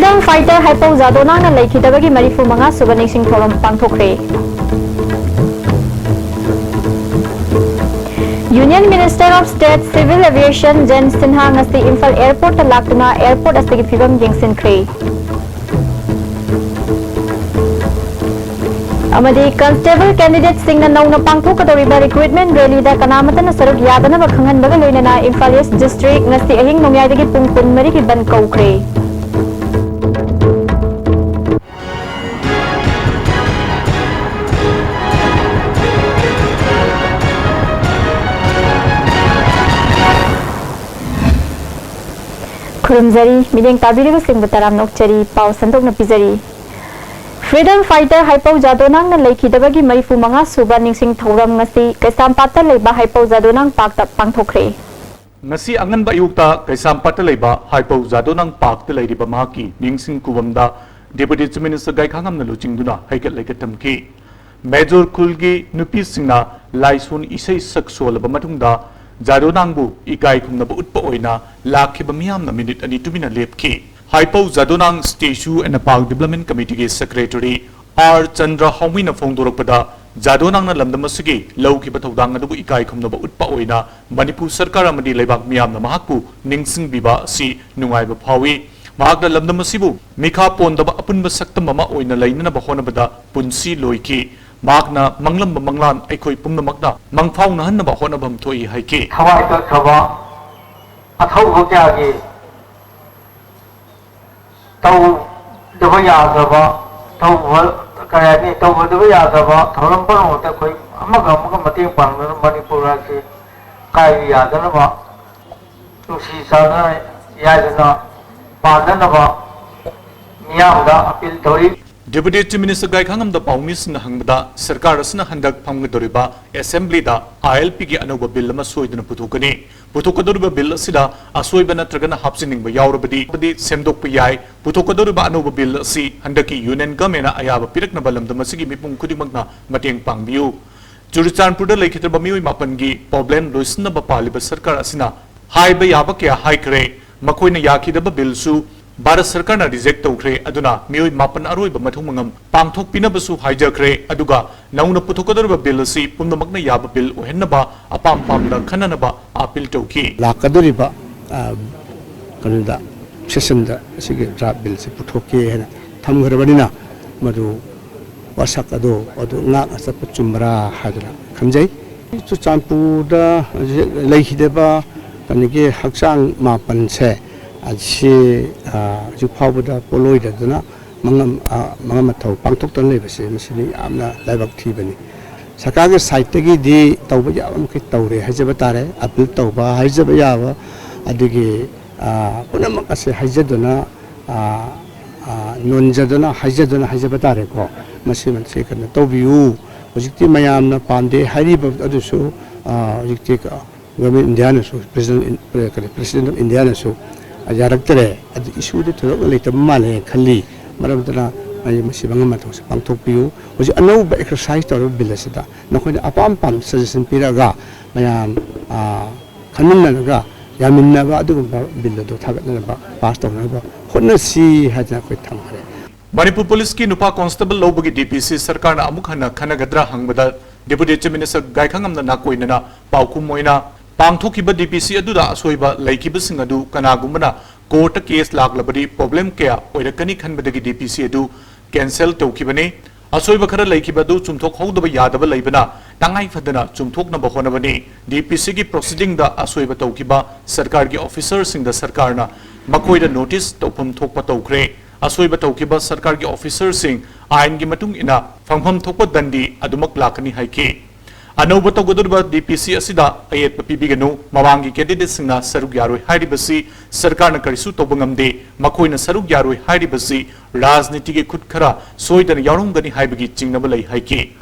Freedom fighter Hypo Zadonang na laikidabagi marifu mga subaning sing thorom pangthokre. Union Minister of State Civil Aviation Jen Sinha ngasti Imphal Airport laktuna airport astagi phibam yengsinkhre. Amadi constable candidate sing na nauna pangthokadoriba recruitment rally da kanamata na sarug yadana bakhangan baga loinana Imphal East District ngasti ahing nongyadagi pungpun mari ki ban kaukre. Kurumzari, mideng tabiri ko sing bataram nokchari, pau santok na pizari. Freedom fighter Hypo Zadonang na laikidabagi marifu mga suba ning sing thoram ngasi kaisampata leiba Hypo Zadonang pakta pangthokre. Ngasi angan ba yukta kaisampata leiba Hypo Zadonang pakta leiriba maki ning sing kuwamda Deputy Chief Minister Gaikhangam na luchingduna haikat laikatamki. Major Kulgi nupi singna laisun isai saksolaba matungda Zadonangbu ikai kumnaba utpa oina lakhiba miyamna minute ani tumina lepki. Hypo Zadonang Statue and Park Development Committee Secretary R. Chandra Homina Fongdorpada Zadonang na lamdamasigi lauki batawdang adubu ikai kumnaba utpa oina Manipur Sarkar amadi laibak miyamna mahakpu ningsing biba si nungaiba phawi. Mahakna lamdamasibu mikha pondaba apunba saktam mama oina lainana bahonabada punsi loiki. Mahakna manglamba manglan aikoi pumnamakna mangphau nahanaba honabam thoi haike. Thawai ka thaba athau hokyagi tau daba yadaba tau kaya ni tau daba yadaba thoram pang hota koi amaga mateng pangna Manipur ase kai yadana ba tusi sana yadana padana ba miyamda apil thori. Deputy Chief Minister Gaikhangam da paumis na hangbada sarkar asna handak phamgadoriba assembly da ILP gi anuba bill ma soiduna puthukani puthukadoriba bill asida asoiba natragana hapsiningba yaurabadi badi semdokpa yai puthukadoriba anuba bill asi handaki union government ayaba pirakna balamda masigi mipung khudimagna mateng pangbiu Churichanpur da laikhitraba mioi mapangi problem loisna ba paliba sarkar asina haiba yaba kya haikre makoina yakidaba bill su Bharat Sarkar na reject tawkre aduna mioi mapan aroiba mathung mangam pangthok pinabasu haijakre aduga nauna puthokadorba bill asi pumnamakna yaba bill ohennaba apam pamda khananaba appeal tawki lakadoriba kanuda session da sige draft bill se puthoke hena thamgarabanina madu wasak ado ngak asa pachumra hadra khamjai chu champu da leihideba kanige haksang mapan se Aji Jupabuda Poloida Dana Mangamatau Pangtok dan Lebasi Mesini Amna Labak Tibani. Sakaga Saitagi di Taubaja Tauri Hajabatare, Apil Tauba, Hajabayava, Adigi Punamakase Hajadona Nonjadona, Hajadona Hajabatare, Masiman Sekan, Tobiu, Ojiti Mayamna Pande, Haribab Adusu, Jiktika, Indiana, President of Indiana. Ajaraktere adu isu de thoro leita male khali maramdana ai masibanga matho se pangthokpiu hoji anouba exercise tor bilasida nakoi apam pam suggestion piraga mayam khanunnaga yaminna ba adu bilado thagatna ba pass tawna ba honna si hajna koi thamare Manipur Police ki nupa constable lobagi DPC sarkar na amuk hana khanagadra hangbada Deputy Chief Minister Gaikhangam na nakoinana paukum moina Pangthokiba DPC aduda asoiba laikiba sing adu kanagumana court case laglabadi problem kya oirakani khanbadagi DPC adu cancel tawkibani asoiba khara laikiba du chumthok hodaba yadaba laibana tangai fadana chumthok na bahonabani DPC gi proceeding da asoiba tawkiba sarkar gi officer sing da sarkar na makoida notice tawpham thokpa tawkre asoiba tawkiba sarkar gi officer sing ain gi matung ina phangpham thokpa dandi adumak lakani haike Anoba Togodurba DPC Asida Ayet Pibiganu, Mawangi candidate Sina Saruk Yaroi Haidibasi, Sarkana Karisu Tobangamde, Makoina Saruk Yaroi Haidibasi, Raznitigi Kutkara, Soidan Yarungani Haibigi Chingabalai Haike.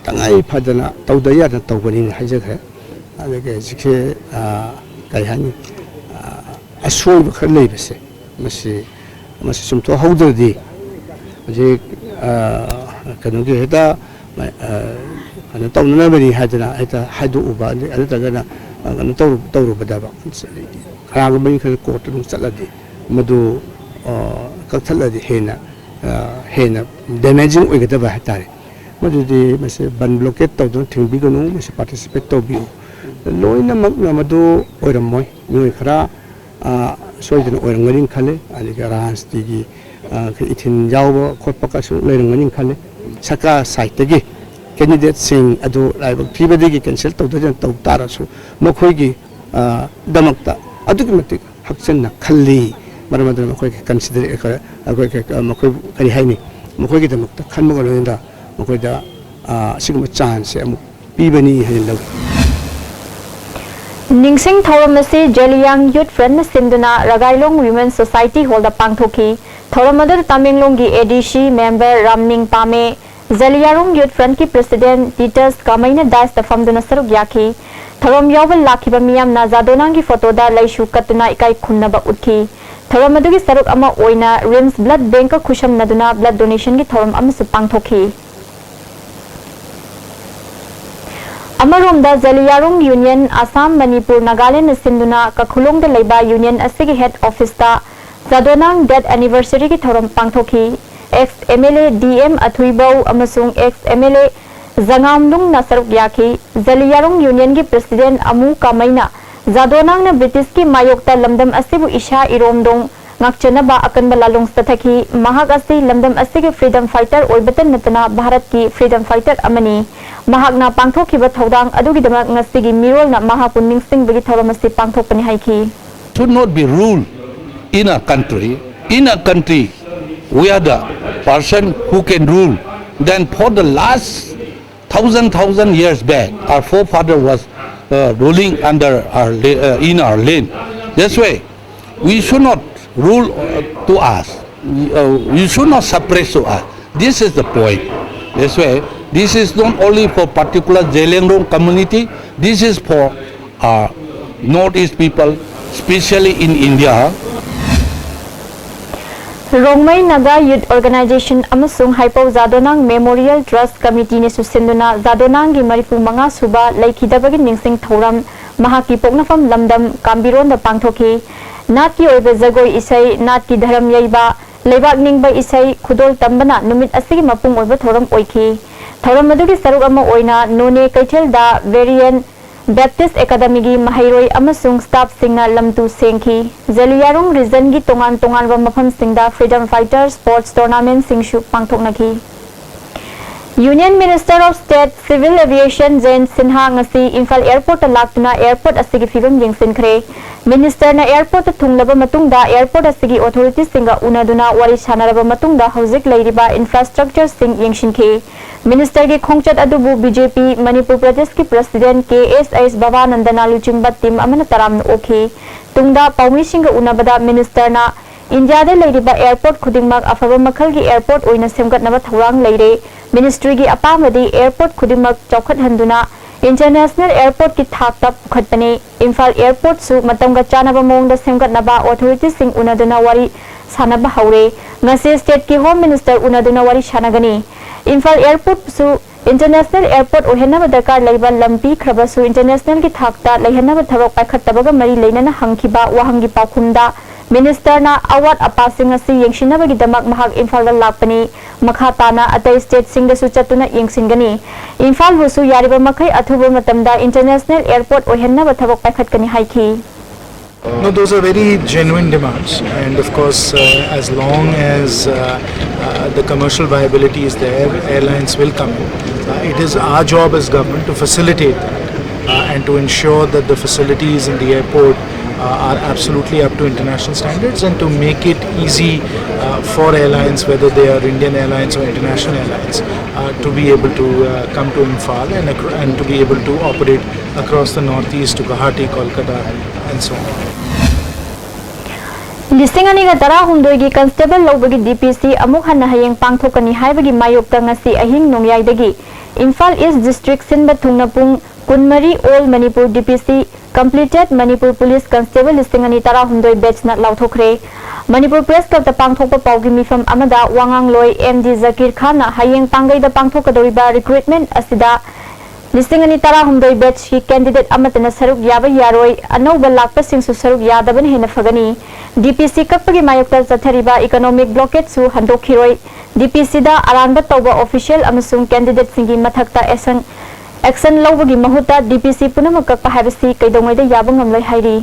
Tangai Padana, Taudaya, and Togani Hajaka, Alege, Kayani, a soul of her labors, Massi Massum to hold the day. Kanuga, and town nobody had a Hadu Uba, and the Toru Badaba, Hagabanka court and Saladi, Madu ꯀꯛꯊꯠꯂꯗꯤ ꯍꯦꯟꯅ ꯗꯦꯃꯦꯖꯤꯡ ꯑꯣꯏꯒꯗꯕ ꯍꯥꯏꯇꯥꯔꯦ ꯃꯗꯨꯗꯤ ꯃꯁꯤ ban blockade ꯇꯧꯗꯨꯅ ꯊꯤꯡꯕꯤꯒꯅꯨ ꯃꯁꯤ participate ꯇꯧꯕꯤꯌꯨ ꯂꯣꯏꯅꯃꯛꯅ ꯃꯗꯨ ꯑꯣꯏꯔꯝꯃꯣꯏ ꯃꯤꯑꯣꯏ ꯈꯔ ꯁꯣꯏꯗꯅ ꯑꯣꯏꯔꯝꯒꯅꯤ ꯈꯜꯂꯤ ꯑꯗꯒꯤ ꯔꯥꯖꯅꯤꯇꯤꯒꯤ ꯏꯊꯤꯟ ꯌꯥꯎꯕ ꯈꯣꯠꯄ ꯀꯩꯁꯨ ꯂꯩꯔꯝꯒꯅꯤ ꯈꯜꯂꯤ ꯁꯔꯀꯥꯔ ꯁꯥꯏꯠꯇꯒꯤ ꯀꯦꯟꯗꯤꯗꯦꯠꯁꯤꯡ ꯑꯗꯨ ꯂꯥꯏꯕꯛ ꯊꯤꯕꯗꯒꯤ ꯀꯦꯟꯁꯦꯜ ꯇꯧꯗꯅ ꯇꯧ ꯇꯥꯔꯁꯨ ꯃꯈꯣꯏꯒꯤ ꯗꯃꯛꯇ ꯑꯗꯨꯛꯀꯤ ꯃꯇꯤꯛ ꯍꯛꯆꯟꯅ ꯈꯜꯂꯤ ꯃꯔꯝ ꯑꯗꯨꯅ ꯃꯈꯣꯏꯒꯤ ꯀꯟꯁꯤꯗꯔ ꯃꯈꯣꯏ ꯀꯔꯤ ꯍꯥꯏꯅꯤ ꯃꯈꯣꯏꯒꯤꯗꯃꯛꯇ ꯈꯟꯕꯒ ꯂꯣꯏꯅꯅ ꯃꯈꯣꯏꯗ ꯑꯁꯤꯒꯨꯝꯕ ꯆꯥꯟꯁꯁꯦ ꯑꯃꯨꯛ ꯄꯤꯕꯅꯤ ꯍꯥꯏꯅ ꯂꯧꯏ ꯅꯤꯡꯁꯤꯡ ꯊꯧꯔꯝ ꯑꯁꯤ ꯖꯦꯂꯤꯌꯥꯡ ꯌꯨꯠ ꯐ꯭ꯔꯟꯠꯅ ꯁꯤꯟꯗꯨꯅ ꯔꯒꯥꯏꯂꯣꯡ ꯋꯤꯃꯦꯟ ꯁꯣꯁꯥꯏꯇꯤ ꯍꯣꯜꯗ ꯄꯥꯡꯊꯣꯛꯈꯤ ꯊꯧꯔꯝ ꯑꯗꯨꯗ ꯇꯃꯦꯡꯂꯣꯡꯒꯤ ꯑꯦꯗꯤꯁꯤ ꯃꯦꯝꯕꯔ ꯔꯥꯝꯅꯤꯡ ꯄꯥꯃꯦ ꯖꯦꯂꯤꯌꯥꯔꯣꯡ ꯌꯨꯠ ꯐ꯭ꯔꯟꯠꯀꯤ ꯄ꯭ꯔꯦꯁꯤꯗꯦꯟꯠ ꯇꯤꯇꯁ ꯀꯥꯃꯩꯅ ꯗꯥꯏꯁꯇ ꯐꯝꯗꯨꯅ ꯁꯔꯨꯛ ꯌꯥꯈꯤ ꯊꯧꯔꯝ ꯌꯥꯎꯕ ꯂꯥꯛꯈꯤꯕ ꯃꯤꯌꯥꯝꯅ ꯖꯥꯗꯣꯅꯥꯡꯒꯤ ꯐꯣꯇꯣꯗ ꯂꯩꯁꯨ ꯀꯠꯇꯨꯅ ꯏꯀꯥꯏ ꯈꯨꯝꯅꯕ ꯎꯠꯈꯤ ꯊꯧꯔꯝ ꯑꯗꯨꯒꯤ ꯁꯔꯨꯛ ꯑꯃ ꯑꯣꯏꯅ ꯔꯤꯝꯁ ꯕ꯭ꯂꯗ ꯕꯦꯡꯀ ꯈꯨꯠꯁꯝꯅꯗꯨꯅ ꯕ꯭ꯂꯗ ꯗꯣꯅꯦꯁꯟꯒꯤ ꯊꯧꯔꯝ ꯑꯃꯁꯨ ꯄꯥꯡꯊꯣꯛꯈꯤ अमरोमदा जलियारोंग यूनियन असम मणिपुर नागालैंड सिंधुना कखुलोंग लेबा यूनियन असिगी हेड ऑफिस ता जादोनांग डेथ एनिवर्सरी की थौरम पांगथोखी एक्स एमएलए डीएम अथुइबौ अमसुंग एक्स एमएलए जंगामनुंग ना सरुक याखी जलियारोंग यूनियन की प्रेसिडेंट अमु कामैना जादोनांग ना ब्रिटिश की मायोक्ता लमदम असिबु इशा इरोमदोंग ngakchanaba akanba lalong stathaki mahak asi lamdam asigi freedom fighter oibatan natana bharat ki freedom fighter amani mahakna pangthokhiba thodang adugidamak ngasigi mirolna mahapun ningsingbagi thoramasi pangthokpani haiki should not be ruled in a country we are the person who can rule then for the last thousand years back our forefather was ruling under our in our land that's why we should not rule to us. You should not suppress to us. This is the point. That's why this is not only for particular Zeliangrong community. This is for Northeast people, especially in India. Rongmai Naga Youth Organization amasung Hypo Zadonang Memorial Trust Committee ne susinduna Zadonang gi marifu manga suba laikhidabagi ningsing thoram mahaki poknafam lamdam kambiron da pangthoki नाट की ओइबे जगोई इसै नाट की धर्म यैबा लेबाक निंगबा इसै खुदोल तंबना नुमित असिगी मपुंग ओइबा थौरम ओइखी थौरम मदुगी सरुक अमा ओइना नोने कैथेल दा variant Baptist academy की महैरोई अमसुंग स्टाफ सिंगना लमतु सेंखी जलियारोंग रीजन की तोंगान तोंगान व मफम सिंगदा फ्रीडम फाइटर स्पोर्ट्स टूर्नामेंट सिंगशु पांगथोकनाखी union minister of state civil aviation Jayant Sinha ngasi Imphal airport लाक्तुना एयरपोर्ट असिगी फिबम यंगसिनखरे मिनिस्टर ना एयरपोर्ट थुंगलबा मतुंगदा एयरपोर्ट असिगी अथॉरिटी सिंगा उनादुना वारी सानारबा मतुंगदा हौजिक लैरिबा इंफ्रास्ट्रक्चर सिंग यंगसिनखे मिनिस्टर की खोंगचत अदुबु बीजेपी मणिपुर प्रदेश की प्रेसिडेंट KSS बाबानंदना लुचिंबा टीम अमन तरामन ओखे तुंगदा पाउमी सिंगा उनाबदा मिनिस्टर ना इंडिया दे लैरिबा एयरपोर्ट खुदिंगमक अफबा मखल की एयरपोर्ट ओइना सेमगतनबा थौरांग लैरे मिनिस्ट्री की अपामदी एयरपोर्ट खुदिंगमक चौखतहंदुना इंटरनेशनल एयरपोर्ट की थाकता पुखतपने इम्फाल एयरपोर्ट सु मतंगा चानबा मोंगदा सेमगतनबा अथॉरिटी सिंग उनादुना वारी सानबा हौरे ngasi स्टेट की होम मिनिस्टर उनादुना वारी सानगनी इम्फाल एयरपोर्ट सु इंटरनेशनल एयरपोर्ट ओहेनबा दरकार लैबा लंपी खरबसु इंटरनेशनल की थाकता लैहनबा थबक पाखतबगा मरी लैनना हंखिबा वाहंगी पाखुमदा मिनिस्टर ना अवार्ड अपासिंग असि यंगसिनबगी दमक महक इम्फाल दा लापनी मखा ताना अतै स्टेट सिंग दसु चतुना यंगसिनगनी इम्फाल बुसु यारिबा मखै अथुबा मतमदा इंटरनेशनल एयरपोर्ट ओहेनबा थबक पाखतकनी हाइखी No, those are very genuine demands, and of course, as long as the commercial viability is there, airlines will come in. It is our job as government to facilitate and to ensure that the facilities in the airport are absolutely up to international standards, and to make it easy for airlines, whether they are Indian airlines or international airlines, to be able to come to Imphal and to be able to operate across the northeast to Guwahati, Kolkata and so on. लिसिंगनिगा तरा हुंदोगी constable लौबगी DPC अमुक हन्ना हयेंग पांगथोकनी हाइबगी मायोक्ता ngasi अहिंग नोंगयाइदगी इम्फाल ईस्ट डिस्ट्रिक्ट सिनबा थुंगनापुंग कुनमरी all Manipur DPC completed Manipur police constable लिसिंगनि तरा हुंदोई बैच ना लाउथोखरे मणिपुर प्रेस क्लब ता पांगथोकपा पाउगी मिफम अमदा वांगांगलोई एमडी जकीर खान ना हयेंग पांगैदा पांगथोकदोरिबा रिक्रूटमेंट असिदा लिस्टिंग अनि तरा हुमदोई बैच की कैंडिडेट अमतना सरुक याबा यारोई अनौबा लाकपा सिंसु सरुक यादबन हेन फगनी डीपीसी कक्पगी मायोक्ता चथरिबा इकोनॉमिक ब्लॉकेट सु हंदोखिरोई डीपीसी दा अरानबा तौबा ऑफिशियल अमसुंग कैंडिडेट सिंगी मथक्ता एक्शन लौबगी महुता डीपीसी पुनमक कक्पा हाइबसी कैदोंगैदा याबा ngamloi हाइरी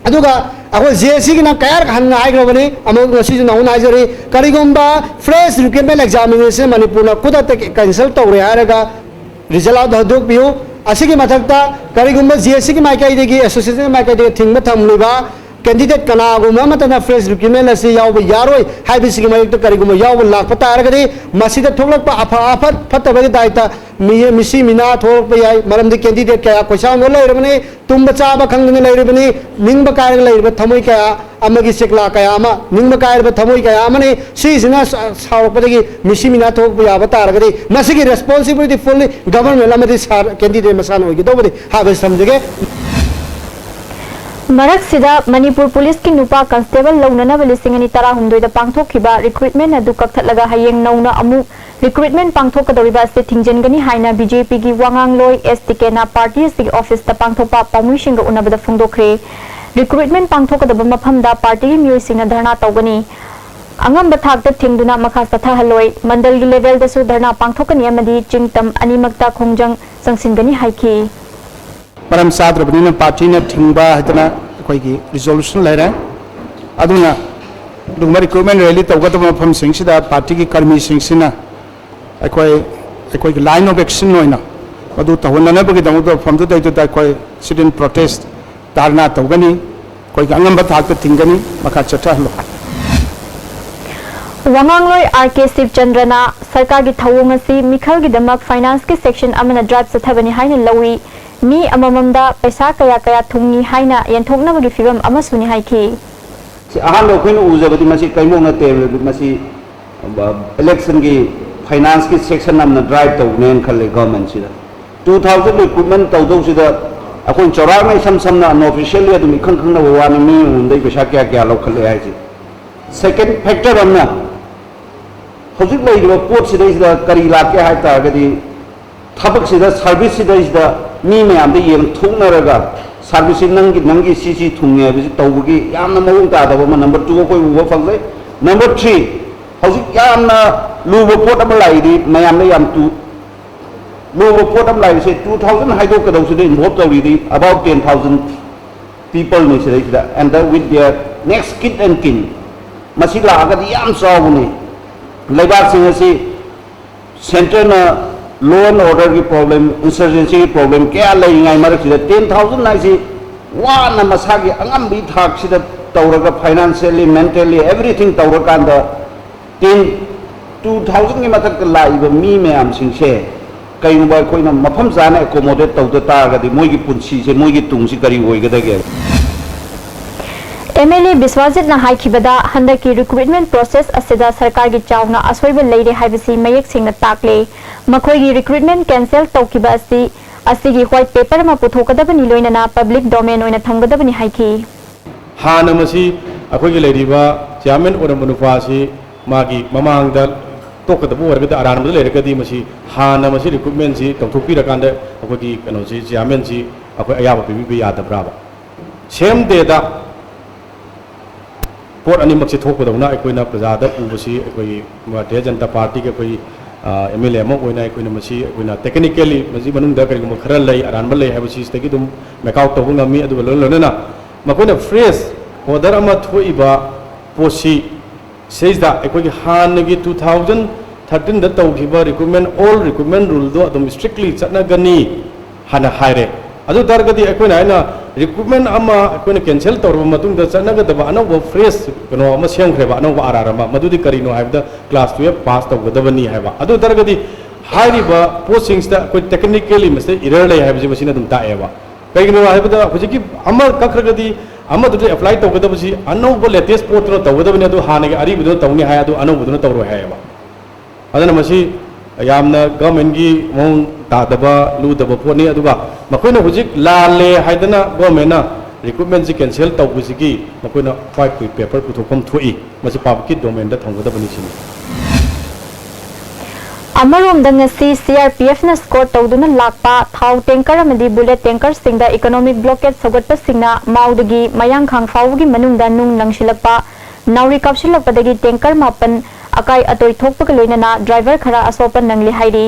अदुगा अखो जेसी गिना कयार हन्ना हाइग्रबनी Amo ngasi na una haijari karigomba fresh recruitment examination manipur na kuda te cancel tawre haraga result out hodok biu asigi mathakta karigomba jeesi gi maikai degi association maikai de thingma thamliba candidate kana guma matana fresh recruitment asi yaw yaroi haibisi gi mayek to karigomba yaw lakpa taragadi masida thoklakpa afa afa fatabagi daita misi mina thokpa yai maramdi candidate kaya koisa no leirabani tumba chaba khangni leirabani ningba kairga leirba thamoi kaya amagi sekla kaya ama ningba kairba thamoi kaya amani sisina saurpadagi misi mina thokpa yaba taragadi masigi responsibility fully government amadi candidate masan hoigi dobadi habe samjage मरक सिदा Manipur police की नुपा constable लौनना लिसिंग अनि तरा हुमदोइदा पांगथोखिबा recruitment अदु कक्थलगा हयेंग नौना अमु recruitment पांगथोकदौरिबा से थिंजनगनी हाइना BJP की वांगांगलोय एसटीके ना party सी office ता पांगथोपा पामुइसिंग उनबदा फोंदोखरे रिक्रूटमेंट पांगथोकदबा मफमदा पार्टी की म्यूसिंग धरना तौगनी अंगम थाकता थिंगदुना मखा सथहलोय मंडल की लेवल दसु धरना पांगथोकनी अमदी चिंगतम अनिमक्ता खोंजंग संसिनगनी हाइकी मरम साद्रबनी पार्टी ने थिंबा हतना कोई की रिजोल्यूशन ले रहे अदुना दुगमा रिक्रूटमेंट रैली तौगत मफम सिंगसिदा पार्टी की कर्मी सिंगसिना कोई लाइन ऑफ एक्शन होइना अदु तहननबगी दमु फम तो दैतो कोई सिटिन प्रोटेस्ट धारणा तौगनी कोई अंगम थाक थिंगनी मखा चथहलो वांगांगलोय आरके शिवचंद्रना सरकार की थवोंग असि मिखल की दमक फाइनेंस के सेक्शन अमना ड्राइव सथबनी हाइना लवी मी अमममदा पैसा कया कया थुंगनी हाइना यंथोकनबगी फिबम अमसुनी हाइकी अहान लोखैन उजबदी मसी कैमोंग ते मसी इलेक्शन की फाइनेंस की सेक्शन अमना ड्राइव तौनेन खले गवर्नमेंट सिदा 2000 रिक्रूटमेंट तौदौ सिदा अखोन चौरांग सम समना अनऑफिशियली अदुम खंग खंग वानी मी उंदै पैसा क्या क्या लौखले हाइजी सेकंड फैक्टर अमना हजिक लैरिबा पोट सिदा करी लाके हाइ तागदी थबक सिदा सर्विस सिदा मी मैम ये थोनरगा सर्विस नंगी सी थुंगे तौबगी मौं तादब नंबर 2 कोई उब फंगे नंबर 3 हजिक लूब पोट लाइदी मैम लूब पोट लाइसे 2000 हाइदोकदौसद इन्वॉल्व तौरीदी अबाउट 10,000 पीपल ने and with their next kith and kin मसी लागदी याम चावने लेबासिंग असी सेंटर ना लॉ एंड ऑर्डर की प्रॉब्लम इंसर्जेंसी की प्रॉब्लम क्या लेंगाई मरक 10,000 नाइसी वाना मसा की अंगम थाक सिदा तौरगा फाइनेंशियली मेंटली एवरीथिंग तौरकांद 2000 की मथक लाइब मी मैम सिंसे कईनुबा कोइना मफम जाना एकोमोडेट तौद तागदी मोगी पुंसी से मोगी तुंगसी करी होइगदगे एमएलए विश्वाजित हाइखिबदा हंदक की रिक्रूटमेंट प्रोसेस असिदा सरकार की चावना असोइब लेरे हाइबसी मयेक सिंगना ताकले मखोई रिक्रूटमेंट कैंसिल तौकिबा असिगी व्हाइट पेपर मा पुथोकदबनी लोइनना पब्लिक डोमेन ओइना थंगदबनी हाइखी हाना मसी अखोई लेरिबा चेयरमैन ओरमनुफासी मागी ममांगदा तोकदबो वरगदा अरानबद लेरगदी मसी हाना मसी रिक्रूटमेंट सी तौथोपिरकांद अखोई कनोसी चेयरमैन सी अखोई अयाबा पिबि यादब्राबा सेम देदा पोट अनिमक से थोकदौना अखोइना प्रजादा उबसी अखोई भारतीय जनता पार्टी के कोई एमएलए अमक ओइना अखोइना मसी अखोइना टेक्निकली मसी मनुंगदा करिगुम खरा लई अरानबा लई हाबसी सितगी दुम मेकआउट तौबु ngami अदु लोनना मखोइना फ्रेश ऑर्डर अमा थोइबा पोसी सेजदा अखोइगी हानगी 2013 दा तौखिबा रिक्रूटमेंट ऑल रिक्रूटमेंट रूल दो अदुम स्ट्रिक्टली चटनागनी हाना हाइरे अदु दरगदी अखोइना आइना रिक्रूटमेंट अमा अखोइना कैंसिल तौरबा मतुंग दा चटनागदबा अनौबा फ्रेश कनो अमा सेमख्रेबा अनौबा आरारमा मदुदी करिनो हाइबदा क्लास 12 पास तौगदबनी हाइबा अदु दरगदी हाइरिबा पोस्टिंग्स दा कोई टेक्निकली मसे इरर ले हाइबजी मसिना दुम ताएबा कइनो हाइबदा हुजिकी अमा कखरगदी अमा दुदे अप्लाई तौगदबसी अनौबा लेटेस्ट पोस्ट नो तौगदबनी अदु हानेगे अरिबदो तौनी हाय अदु अनौबदो तौरो हायबा अदना मसी यामना गवर्नमेंट की मौं तादबा लूदबा पोनी अदुगा मखोइना हुजिक लाले हाइदना गवर्नमेंटना रिक्रूटमेंट जी कैंसिल तौबसिगी मखोइना व्हाइट पेपर पुथोफम थोई मसी पब्लिक डोमेन दा थंगदबनी सिनी अमरोमदा ngasi CRPF na score tawduna lakpa thau tanker amadi bullet tanker singda economic blockade sogatpa singna maudagi mayang khang fawgi manungda nung langsilakpa nauri kapsilakpadagi tanker mapan akai atoi thokpa loinana driver khara asopan nangli hairi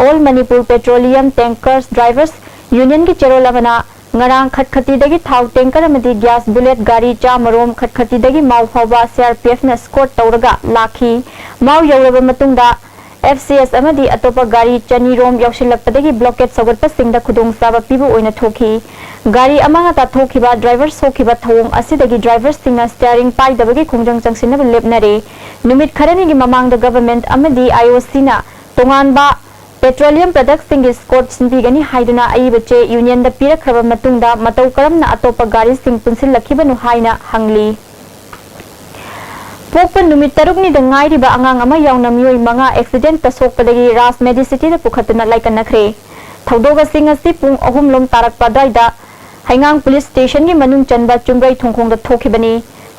all Manipur petroleum tankers drivers union ki cherolamana ngarang khatkhati dagi thau tanker amadi gas bullet gari cha marom khatkhati dagi mau fawba CRPF na score tawraga lakhi mau yawraba matungda FCS amadi atopa gari chani rom yausilakpadagi blockade sogatpa singda khudong saba pibu oina thoki gari amanga ta thokiba driver sokhiba thawong asidagi drivers singna steering pai dabagi khongjang changsinaba lepnare numit kharani gi mamangda government amadi IOC na tonganba petroleum products singi score sinbigani haiduna aibache union da pirakraba matungda matau karamna atopa gari sing punsil lakhibanu haina hangli पोपन नुमित तरुकनी दंगाइरिबा अंगांग अमा यावना मियोय मंगा accident तसोकपदगी रास मेडिसिटी दा पुखतुना लाइकनखरे थौदोगा सिंग असि पुंग अहुम लोम तारकपा दाइदा हाइंगांग police station गी मनुंग चनबा चुमब्रै थोंखोंदा थोखिबनी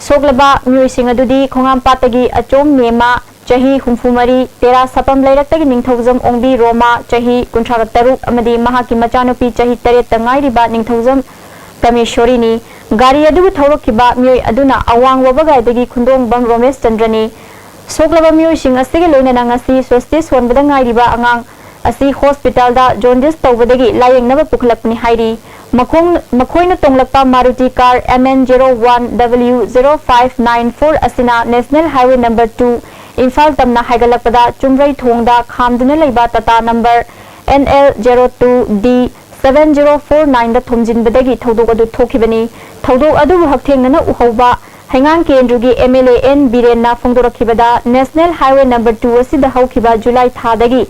सोगलबा मियोय सिंग अदुदी खोंगाम पातगी अचोम नेमा चही हुमफुमरी तेरा सपम लैरक्तगी निंगथौजम ओंबी रोमा चही कुंथ्रागा तरुक अमदी महाकी मचानुपी चही तरेत तंगाइरिबा निंगथौजम परमेश्वरीनी गाड़ी अदुबु थौरकिबा मियोय अदुना अवांग वबगाइदगी खुंदोंग बम रोमेश चंद्रनी सोगलबा मियोय सिंग असिगे लोइना ngasi स्वस्ति सोनबदा ngairiba angang asi hospital da jaundice tawbadagi layengnaba puklakni hairi makhoina tonglakpa Maruti car MN01W0594 asina national highway number 2 Imphal tamna haigalakpada chumrai thongda khamduna leiba tata number NL02D 7049 da thomjinbadagi thodok adu thokibani thodok adu hakthengna uhauba haingang kendrugi MLA N Birenna phongdorakhibada national highway number 2 asida haukiba July thadagi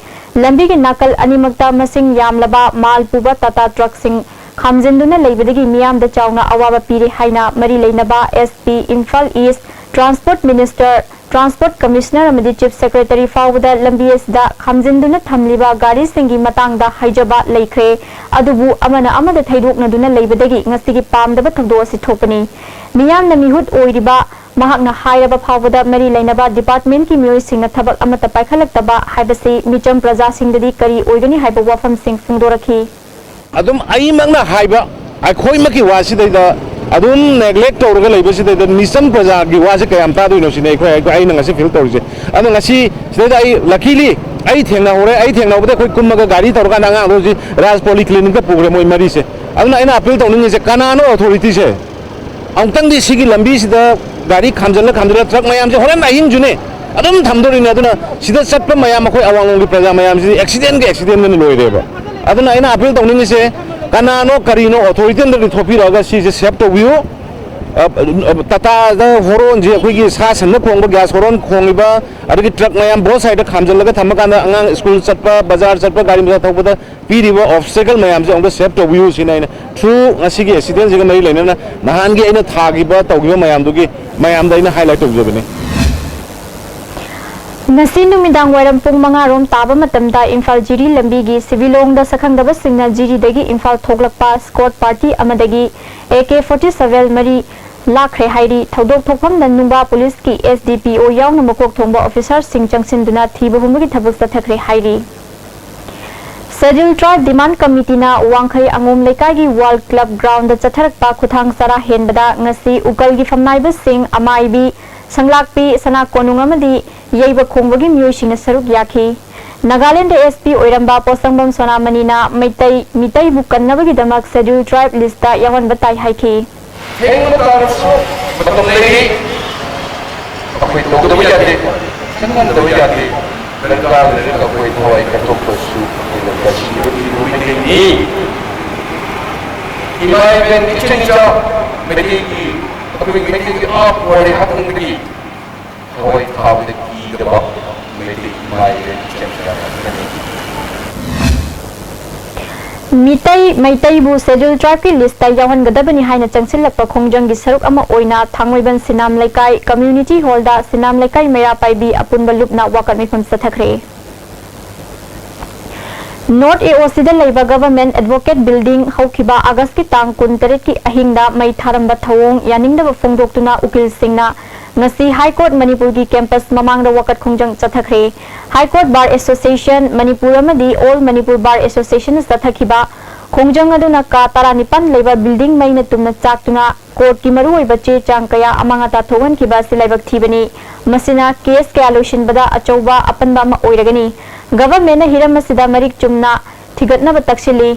lambi gi nakal animakta masing yamlaba mal puba tata truck sing khamjinduna leibadagi miyam da chawna awaba piri haina mari leinaba SP Imphal East Transport Minister Transport Commissioner amadi Chief Secretary fawda lambies da khamjinduna thamliba gari singi matangda haijaba leikre adubu amana amada thaidokna duna leibadagi ngasigi pamdaba thagdo asi thopani miyamna mihut oiriba mahakna hairaba fawda mari leinaba department ki miyoi singna thabak amata paikhalak haibasi micham praja singdadi kari oigani haiba wafam sing phungdorakhi adum ai mangna haiba ai khoi maki wasi da adum neglect tawraga leibasi da mission praja gi wasi kayam ta doino sine khoi ai na ngasi feel tawrije adu ngasi sida ai luckily ai thengna hore ai thengna bada khoi kummaga gari tawraga na nga roji raj polyclinic da program moi mari se aduna ina appeal tawning se kanano authority se amtang di sigi lambi sida gari khamjala truck mayam se horan ahin june adum thamdori na aduna sida satpa mayam khoi awang gi praja mayam si accident ne loireba aduna ina appeal tawning se kanano karino authority da thopi raga si je save to view tata da horon je khoi gi sa san na khongba gas horon khongiba adagi truck mayam bo side da khamjala ga thamaka na angang school satpa bazar satpa gari ma thokba piriba obstacle mayam je ong save to view sinaina through ngasi gi accident je ga mari leina nahan gi aina thagiba tawgiba mayam du gi mayam da ina highlight tawjabani ngasi numidang wairam pung manga rom taba matamda Imphal Jiri lambi gi civilong da sakhangdaba singna Jiri dagi Imphal thoglakpa squad party amadagi AK47 mari lakre hairi thodok thokpham da nungba police ki SDPO yauna makok thongba officer sing changsinduna thiba humgi thabak sathakre hairi Scheduled Tribe Demand Committee na wangkhai angom lekai gi World Club Ground da chatharakpa khuthang sara henbada ngasi ukal gi famnaiba sing amaibi sanglakpi sana konung amadi yeiba khongbagi miyosina saruk yakhi Nagaland SP oiramba posangvam sonamani na mitai bukannabagi damak scheduled tribe list da yawan batai haiki Mitai bu scheduled tribe ki list ta yawan gadabani haina changsilakpa khongjang gi saruk ama oina thangmoiban sinam laikai community hall da sinam laikai mera paibi apunba lupna wakat mifam sathakre North AOC da leiba government advocate building haukiba August ki tang 13 ki ahingda mai tharamba thawong yaningda phongdoktuna ukil singna ngasi High Court Manipur gi campus mamang da wakat khongjang chathakre High Court Bar Association Manipur amadi All Manipur Bar Association chathakiba khongjang aduna ka taranipan leba building maina tumna chaktuna court ki maru oi bache chang kaya amanga ta thogan ki ba silaibak thibani masina case kaya lotion bada achauba apanba ma oiragani government na hiram masida marik chumna thigatna ba taksili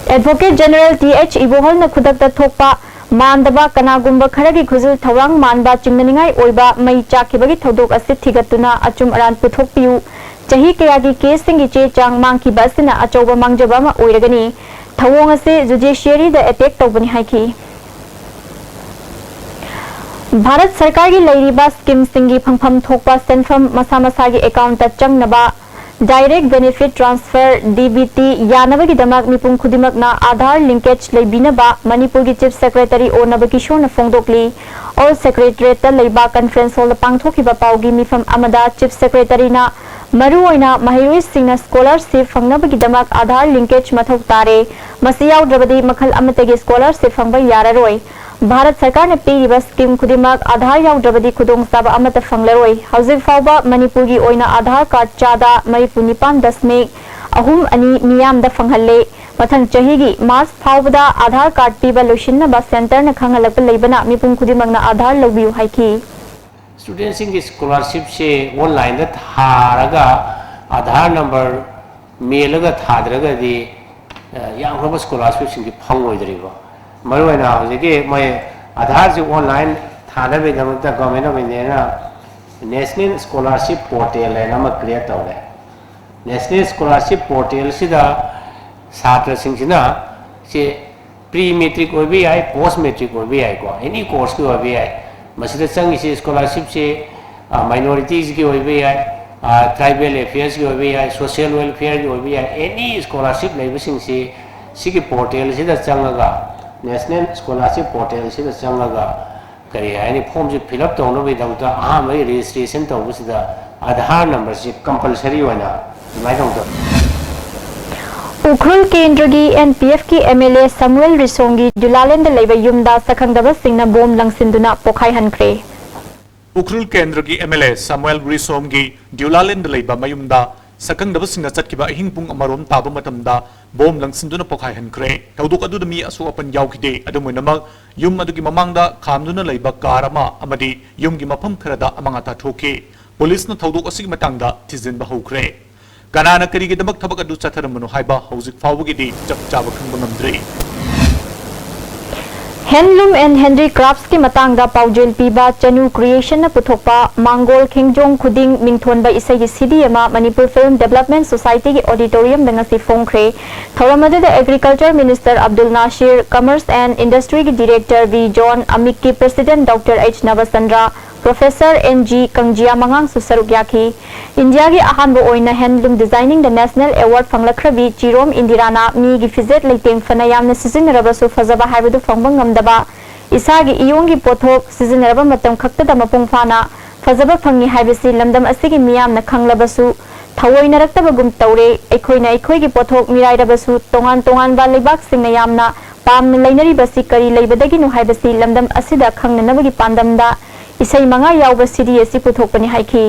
Advocate General T.H. Ibohol na khudakta thokpa mandaba kanagumba kharagi khuzul thawang manba chingnaningai oiba mai chakibagi thodok ase thigatuna achum aran puthokpiu chahi kayagi case singi che chang mangki basina achauba mangjaba ma oiragani thawong ase judiciary da attack tawbani haiki Bharat Sarkar gi lairiba scheme singi phangpham thokpa senfam masa masa gi account ta changnaba Direct Benefit Transfer DBT Yanabagi Damak Mipung Kudimak na Aadhaar Linkage Laibinaba Manipur gi Chief Secretary O Nabakishore na Fongdokli All Secretariat Laiba Conference Hall Pangthokiba Paugi Mifam Amada Chief Secretary na Maruoina Mahirui Singna Scholarship Fangnabagi Damak Aadhaar Linkage Mathok Tare Masiyaw Drabadi Makhal Amatagi Scholarship Fangba Yararoi Bharat Sarkar ne piriba scheme kudimak Aadhaar yaudravadi khudong saba amata fanglaroi hauzik fauba Manipur gi oina Aadhaar card chada Maripunipan dasmik ahum ani miyam da fanghalle mathang chahi gi March faubada Aadhaar card piba loishinna ba center na khangalak leibana mipum kudimak na Aadhaar lobiu haiki Students in scholarship se online da tharaga Aadhaar number mailaga thadraga di yang hoba scholarship singi phangoi Maruena, my Aadhaar is online, Thana Vedamata Government of India National Scholarship Portal and I'm a creator of that. National Scholarship Portal, see the Satra Singina, say pre-metric or VI, post-metric or VI, any course to a VI. Masida Sang is scholarship, say minorities give a VI, tribal affairs give a VI, social welfare give a VI, any scholarship like say, Siki Portal, see the Changaga. National Scholarship Portal is the Sangaga career. Any forms you fill up to know without the registration to which the Aadhaar membership compulsory one. Ukrul Kendragi NPF ki MLA Samuel Risongi Dulaland Leva Yumda Sakangdava Singna Bom Langsinduna Pokai Hankre. Ukrul Kendragi MLA Samuel Risongi Dulaland Leva Mayumda Sakangdava Singna Chatkiba Hingpung Amarom Taba Matamda Bom Langsinduna Pokai Hankre. Tauduk adu mi asu apan yaukide adumunamak yum adugi mamangda kamduna laiba karama amadi yum gi mafam kharada amangata thoke police na tauduk asigi matangda tizin bahukre kanana karigi damak thabak adu chatharamunu haiba hauzik fawgi di chap chaba khangba ngamdre Handloom and Handicrafts ki matangda paujel piba Chanu Creation na puthokpa Mangol Kingjong Khuding Mingthon ba isai gi CD ama Manipur Film Development Society ki auditorium da ngasi phongkhre thoramade da Agriculture Minister Abdul Nasir Commerce and Industry ki Director V John Amik ki President Dr H Navasandra Professor NG Kangjia Mangang susaruk yaki India gi ahanbo oina handloom designing the national award phanglakhrabi Chirom Indirana mi gi fizet leiteng fanayam na sizinraba su fazaba haibadu fangbangam daba isagi iyongi pothok sizinraba matam khakta da mapung fana fazaba phangi haibisi lamdam asigi miyam na khanglabasu thawoi naraktabagum tawre ekhoina ekhoigi pothok mirairabasu tongan tongan ba leibak singna yamna pam leinari basi kari leibadagi nu haibisi lamdam asida khangna nabagi pandamda isai manga yauba city asi puthokpani haiki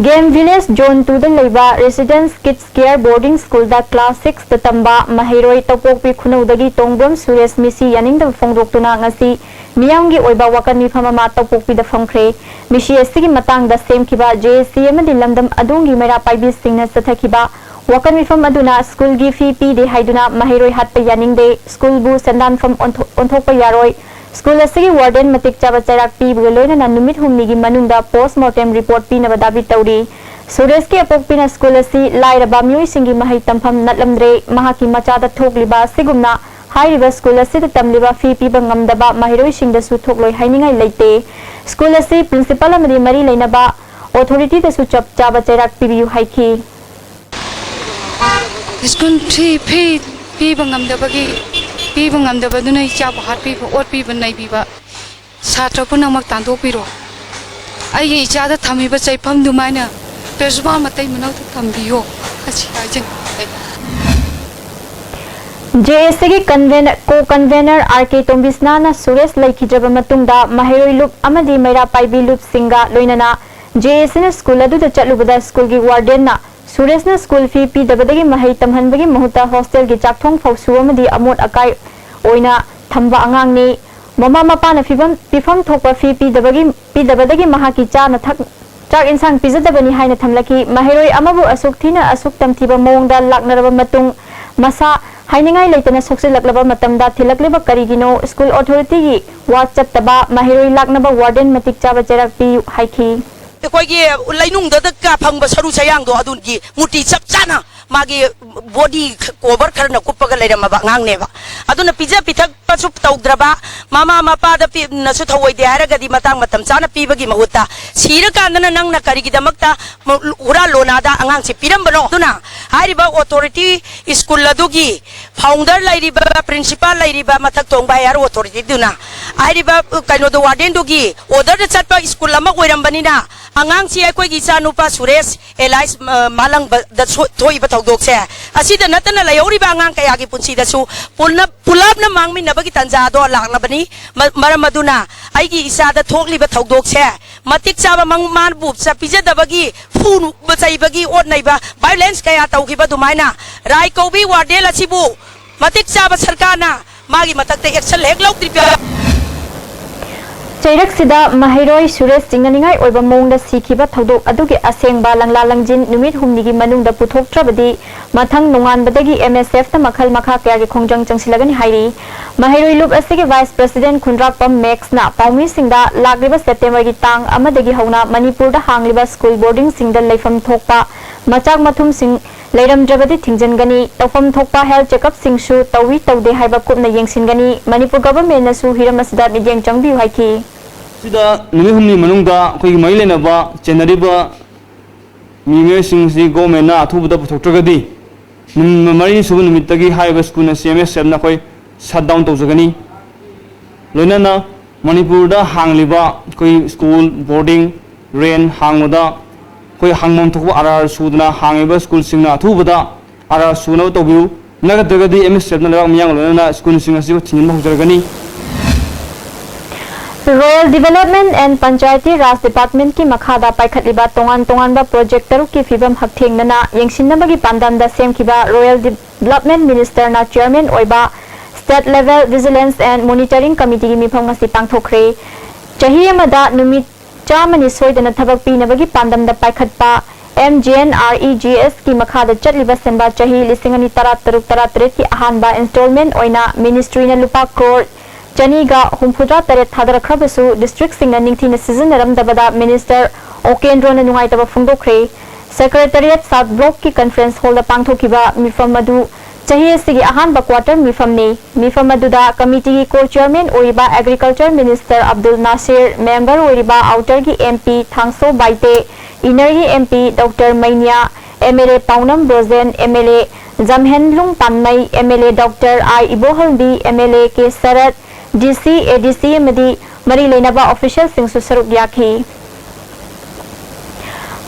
Game Village Zone 2 da leiba Residence Kids Care Boarding School da Class 6 da tamba Mahiroi Topokpi Khunodagi Tongbom Suresh Misi yaning da phongdoktuna ngasi miyamgi oiba wakan mifama ma Topokpi da phongkhre Misi asigi matang da semkiba JC amadi lamdam adungi mera paibi singna sathakiba wakan mifam aduna school gi fee pi de haiduna Mahiroi hatpa yaning de school bu sandan fam onthokpa yaroi School asigi warden matik chaba charak pi buloina na numit humni gi manungda postmortem report pi na badabi tawri Suresh ke apok pina school asi laira ba myoi singi mahai tampham natlamdre mahaki machada thokliba sigumna hairiba school asi tamliba fi pi bangamdaba mahiroi singda su thokloi hainingai leite school asi principal amadi mari leinaba authority da su chap chaba charak pi biu haiki School pi bangamdaba gi Pibangam the Baduna Chap people or people Naibiba Satrapunamak Tanto Piro. I each other Tamiba say Pam do Mina. There's one Matamano to Tambio. JSC की co-convener RK Tombisna Suresh Laikhijaba matungda Mahiroi Loop amadi Maira Paibi Loop Singa loinana JSC na school adu da chatlubada school gi warden na Suresh na school fee pi dabadagi mahai tamhanbagi mahuta hostel gi chakthong phausu amadi amot akai oina thamba angang ni mama mapa na pifam thokpa fee pi dabadagi mahaki cha na thak chak insang pizadabani haina thamlaki Mahiroi amabu asuk thina asuk tamthiba mongda laknaraba matung masa हाइनिंगाई लेतना सोक्सिलक्लबा मतमदा थिलक्लिबा करिगिनो school authority की वाचतबा माहिरोई लाकनबा warden मतिक चाबा चरक P हाइखी कोई लाइनुंग का फंग सरू सयांगो अदुनगी मुटी चप चाना मागी बॉडी कोवर खरना कुप्पगा लेरमबा ngangneba aduna pija pithak pasu tawdraba mama mapa da pi nasu thawoi de haragadi matang matam chana pibagi mahuta sira kandana nang na karigi damakta ura lona da angang si pirambano duna hariba authority school ladugi founder lairiba principal lairiba mathak tongba yar authority duna hariba kaino do warden dugi order da chatpa school lama oirambani na angang si ai koi gi chanu pa Suresh Elias malang da thoi ba thawdok se asida natana layori ba angang kaya gi punsi da su pulap na mangmi na bagi tanja do lang na bani maramaduna ai gi isa da thokli ba thawdok se matik chaba mang man bup sa pija da bagi phunu ba chai bagi ot nai ba violence kaya tau gi ba dumaina rai kobi warden la chibu matik chaba sarkar na magi matak te action lek lok tri Chairak sida Mahiroi Suresh Jinganingai oiba mongda sikhiba thodok adugi asengba langla langjin numit humni gi manungda puthok trabadi mathang nongan badagi MSF ta makhal makha kya gi khongjang changsilagani hairi Mahiroi Loop asigi Vice President Khunrak Pam Max na Paumi singda lagriba September gi tang amadagi hauna Manipur da hangliba school boarding singda leifam thokpa machak mathum sing leiram drabadi thingjangani tawfam thokpa health checkup singsu tawi tawde haiba kupna yengsingani Manipur government na su hiramasida midyeng changbi haiki sida numi humni manungda koi mai lenaba chenariba mime singsi government na athubada puthoktragadi mari subu numitagi haiba school na CMS na koi shut down tawjagani loinana Manipur da hangliba koi school boarding rain hangmoda koi hangmam thokba arar sudna hangiba school singna athubada arar suna tawbiu nagadagadi MS na lawang miyang loinana school singa sibo thinma hojagani Royal Development and Panchayati Raj Department की मखादा पाइखटलिबा तोंगान बा project तरुक की फिबम हकथेंगना यंगसिनबगी पांदमदा सेमखिबा Royal Development Minister na Chairman ओइबा State Level Vigilance and Monitoring Committee की मिफम ngasi पांगथोखरे चाही अमदा नुमित चामनि सोइदना थबक पिनबगी पांदमदा पाइखटपा MGNREGS की मखादा चटलिबा सेंबा चाही लिसिंगनी तरुक की अहानबा instalment ओइना ministry ना लुपा crore Chaniga Humpudra Tare Thadra Krabasu District Singa Ningthina Season Ramdabada Minister Okendro na Nungaitaba Fungdokre Secretariat South Block ki Conference Hall da Pangthokiba Mifam Madu Chahi Sigi Ahanba Quarter Mifam ne Mifam Madu da Committee Co-Chairman Oriba Agriculture Minister Abdul Nasir Member Oriba Outer ki MP Thangso Baite Inner ki MP Dr. Mainya MLA Paunam Brozen MLA Zamhenlung Panmai MLA Dr. I Ibohalbi MLA K Sarat DC ADC Madi Mari Lenaba official Singh Susaruk Yaki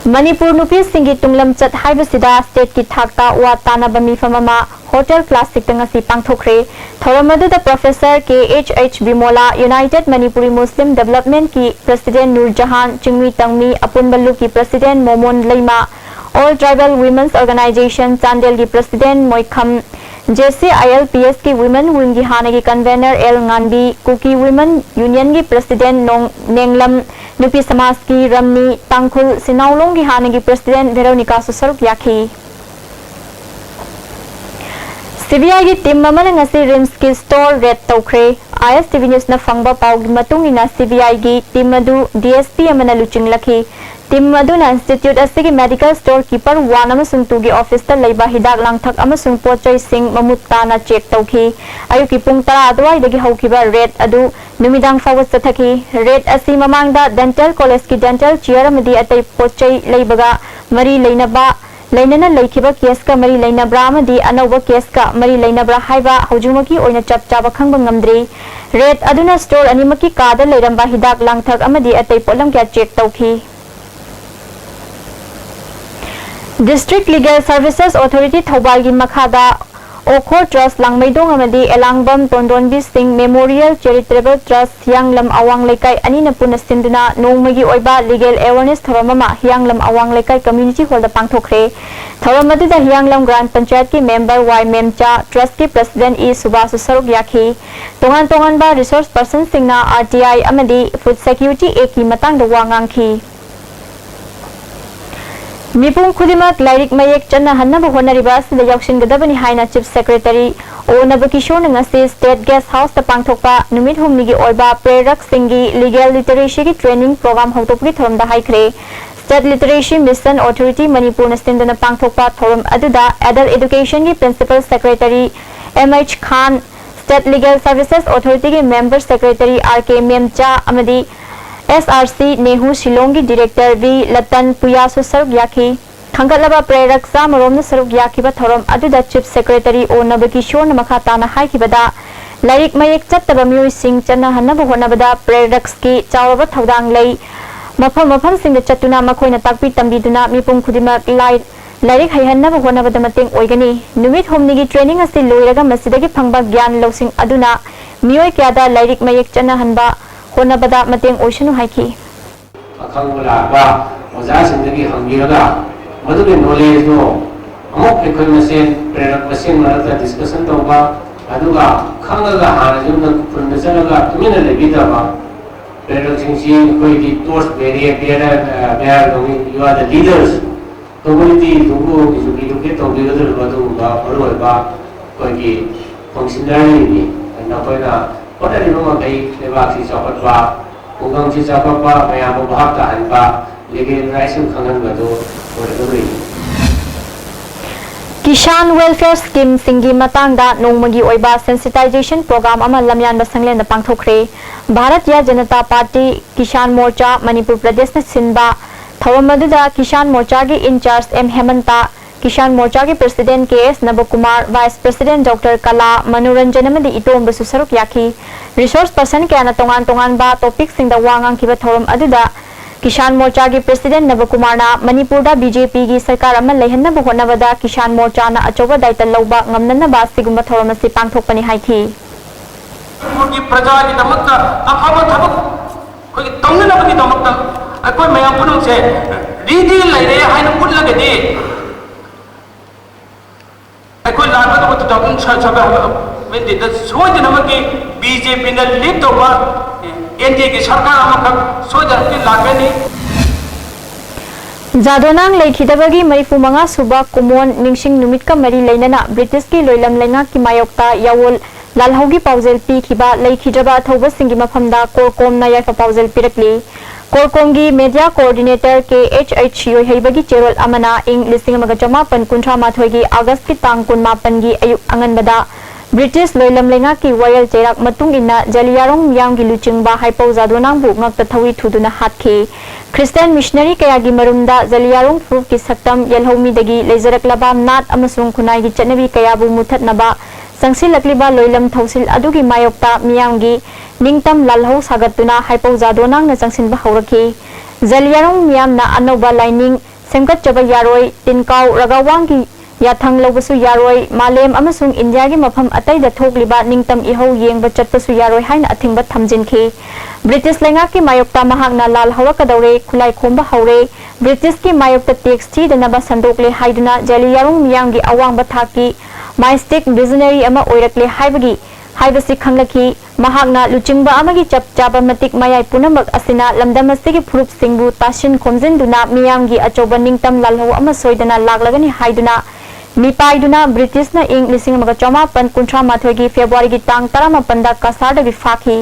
Manipur Nupi Singi Tunglam Chat Haibasida State Ki Thakta Wa Tanaba Mifamama Hotel Classic Tangasi Pangthokre Thoramadu the Professor KHH Bimola United Manipuri Muslim Development Ki President Nur Jahan Chingmi Tangmi Apunbalu Ki President Momon Leima All Tribal Women's Organization Chandel Ki President Moikham JCILPS की Women Wing की हाने की Convener L Nganbi Kuki Women Union की President Nenglम नुपी समाज की रमनी तांगखुल सिनाउलोंग की हाने की President Veronica Susaruk याखी CBI की टीम ममन ngasi रिम्स की स्टोर रेड तौखरे ISTV न्यूज़ न फंगबा पाव की मतुंगिना CBI की टीम मधु DSP अमना लुचिंग लखी टीम मधुना इंस्टीट्यूट असगी मेडिकल स्टोर कीपर वन अमसुंग तुगी ऑफिस ता लेबा हिदाक लांगथक अमसुंग पोचै सिंग ममुत्ताना चेक तौखी अयुकी पुंग तरा अदवाइदगी हौकीबा रेड अदु नुमिदांग फावस तथकी रेड असि ममांगदा डेंटल कॉलेज की डेंटल चेयर अमदी अतै पोचै लेबगा मरी लेनबा लेनना लेखिबा केस का मरी लेनब्रा अमदी अनौबा केस का मरी लेनब्रा हाइबा हौजुमकी ओइना चप चाबा खंगबा ngamdri रेड अदुना स्टोर अनिमकी कादा लेरंबा हिदाक लांगथक अमदी अतै पोलम क्या चेक तौखी District Legal Services Authority Thobal की मखादा ओखो ट्रस्ट लांगमैदोंग अमदी Elangbam Tondonbi Singh memorial charitable trust Hiyanglam Awang Leikai अनिना पुना सिंदुना नोंमगी ओइबा लीगल अवेयरनेस थरममा हियांगलम अवांग लेकाई कम्युनिटी हॉल दा पांगथोखरे थरम अदुदा हियांगलम ग्रांड पंचायत की मेंबर वाई मेमचा ट्रस्ट की प्रेसिडेंट ई सुभाष सरुक याखी तोंगान तोंगान बा रिसोर्स पर्सन सिंगना आरटीआई अमदी फूड सिक्योरिटी एक्ट की मतंग दा वांगांखी मिपुम खुदिमक लाइरिक मयेक चन्ना हन्नब होनरिबा सिदा यौसिनगदबनि हाइना chief secretary O Nabakishore ngasi state guest house ता पांगथोकपा नुमित हुमनिगी ओइबा प्रेरक सिंगी लीगल लिटरेसी की ट्रेनिंग प्रोग्राम हौतोपगी थोरमदा हाइखरे state literacy mission authority Manipur नस्तिंदना पांगथोकपा थोरम अदुदा एडल्ट एजुकेशन की principal secretary MH Khan state legal services authority के मेंबर सेक्रेटरी आरके मेमचा अमदी SRC नेहू शिलोंग की डायरेक्टर वी लतन पुयासु सरुक याखी खंगतलबा प्रेरक सामरोम सरुक याखीबा थोरम अदुदा चीफ सेक्रेटरी ओ नबकिशोर न मखा ताना हाइखिबदा लाइरिक मयेक चत्तबा मियोय सिंह चन्ना हन्नब होनबदा प्रेरक्स की चावबा थौदांग लई मफम मफम सिंह चत्तुना मखोइना ताकपी तंबीदुना मिपुम खुदिमक लाइरिक हैहन्नब होनबदा मतेंग ओइगनी नुमित हुमनिगी ट्रेनिंग असि लोइरगा मसिदगी फंगबा ज्ञान लौसिंग अदुना मियोय क्यादा लाइरिक मयेक चन्ना हन्बा होनबदा मतेंग ओइसनु हाइखी अखंग लाबा ओजा सिंदगी हंगिरगा मदुगे नॉलेज नो अमुक एकोय मसेन प्रेरक मसेन मरता डिस्कशन तोबा अदुगा खंगगा हाना जुमना कुपुन चलगा तुमिना लेबिदाबा प्रेरक सिंसी कोई की टोस्ट वेरिए बेयर दोगी you are the leaders community दुगु बिजुगी दुगे तोबिगदर बदुगा बरोबा कोई की फंक्शनरी नि नकोइना होनरिबा कई लेबासी चौपटवा उंगंसी चौपटवा मयाम भाग ताहनबा लेकिन राइसिंग खंगन बदो ओरगबरी किसान वेलफेयर स्कीम सिंगी मतंगदा नोंमगी ओइबा सेंसिटाइजेशन प्रोग्राम अमा लमयान बसंगलेन पांगथोखरे भारतीय जनता पार्टी किसान मोर्चा मणिपुर प्रदेश न सिनबा थवमदुदा किसान मोर्चा के इंचार्ज एम हेमंता किसान मोर्चा के प्रेसिडेंट के एस नबकुमार वाइस प्रेसिडेंट डॉक्टर कला मनोरंजन अमदी इटोम बसु सरुक याखी रिसोर्स पर्सन के अना तोंगान तोंगान बा टॉपिक सिंग दा वांगांग किबा थोरम अदुदा किसान मोर्चा के प्रेसिडेंट नबकुमार ना मणिपुर दा बीजेपी की सरकार अमा लेहन्नब होनबदा किसान मोर्चा ना अचोबा दायित्व लौबा ngamnanaba सिगुम्बा थोरम असि पांगथोकपनि हाइखी की प्रजा की दमकता अफाबा थबक कोई तंगनबगी दमकता अकोय मयाम पुनुम से रीडी लैरे हाइन पुल्लगदि अकोय लाबद को 2007 में दिद सोयदनमकी बीजेपी ने लीड तोबा एनडीए की सरकार अमखक सोयदनकी लागनी जादोनांग लेखिदबगी मरिफु मंगा सुबा कुमोन निंगसिंग नुमित का मरी लेनना ब्रिटिश की लोइलम लेंगा की मायोक्ता यावोल लालहौगी पाउजेल पीखिबा लेखिदबा थौबा सिंगी मफमदा कोरकोमना याफा पाउजेल पिरकली कोरकोंगी मीडिया कोऑर्डिनेटर के एच योहैबगी चेरोल अमना इंग लिसिंग मगा जमापन कुंट्रा माथोगी अगस्त की तांग कुन मापनगी अयुक अंगनबदा ब्रिटिश लोइलम लेंगा की वायल चेराक मतुंग इना जलियारोंग मियांग की लुचिंगबा हाइपौ जादोनांग बु ngakta thawi thuduna hatki Christian missionary kaya gi marumda Zeliangrong proof की सक्तम यलहौमी दगी लेजरकलबा नात अमसुंग खुनाई की चनबी कया बु मुथतनबा संगसिलकलिबा लोइलम थौसिल अदुगी मायोक्ता मियांगी निंगतम लालहौ सागतुना हाइपौ जादोनांग न संगसिनबा हौरकी जलियारोंग मियामना अनोबा लाइनिंग सेमगतचबा यारोय तिनकाउ रगावांग की याथंग लौबसु यारोय मालेम अमसुंग इंडिया की मफम अतैदा थोकलिबा निंगतम इहौ येंगबा चटपसु यारोय हाइन अथिंगबा थमजिनखी ब्रिटिश लेंगा की मायोक्ता महागना लाल हौरकदौरे खुलाई खोंबा हौरे ब्रिटिश की मायोक्ता टैक्स थीदनबा संदोकले हाइदुना जलियारोंग मियांगी अवांगबा थाकी माइस्टिक विजनरी अमा ओइरकले हाइबगी हाइबसी खंगलखी महागना लुचिंगबा अमगी चपचाबा मतिक मयाई पुनमक असिना लमदमस्तिगी फुरुप सिंगबु ताशिन खोमजिनदुना मियांगी अचौबा निंगतम लालहौ अमा सोइदना लागलगनी हाइदुना मिपाइदुना ब्रिटिश न इंग लिसिंग मगा चौमापन कुंट्रा माथोगी फेब्रुआरी की तांग 18 कासारदगी फाखी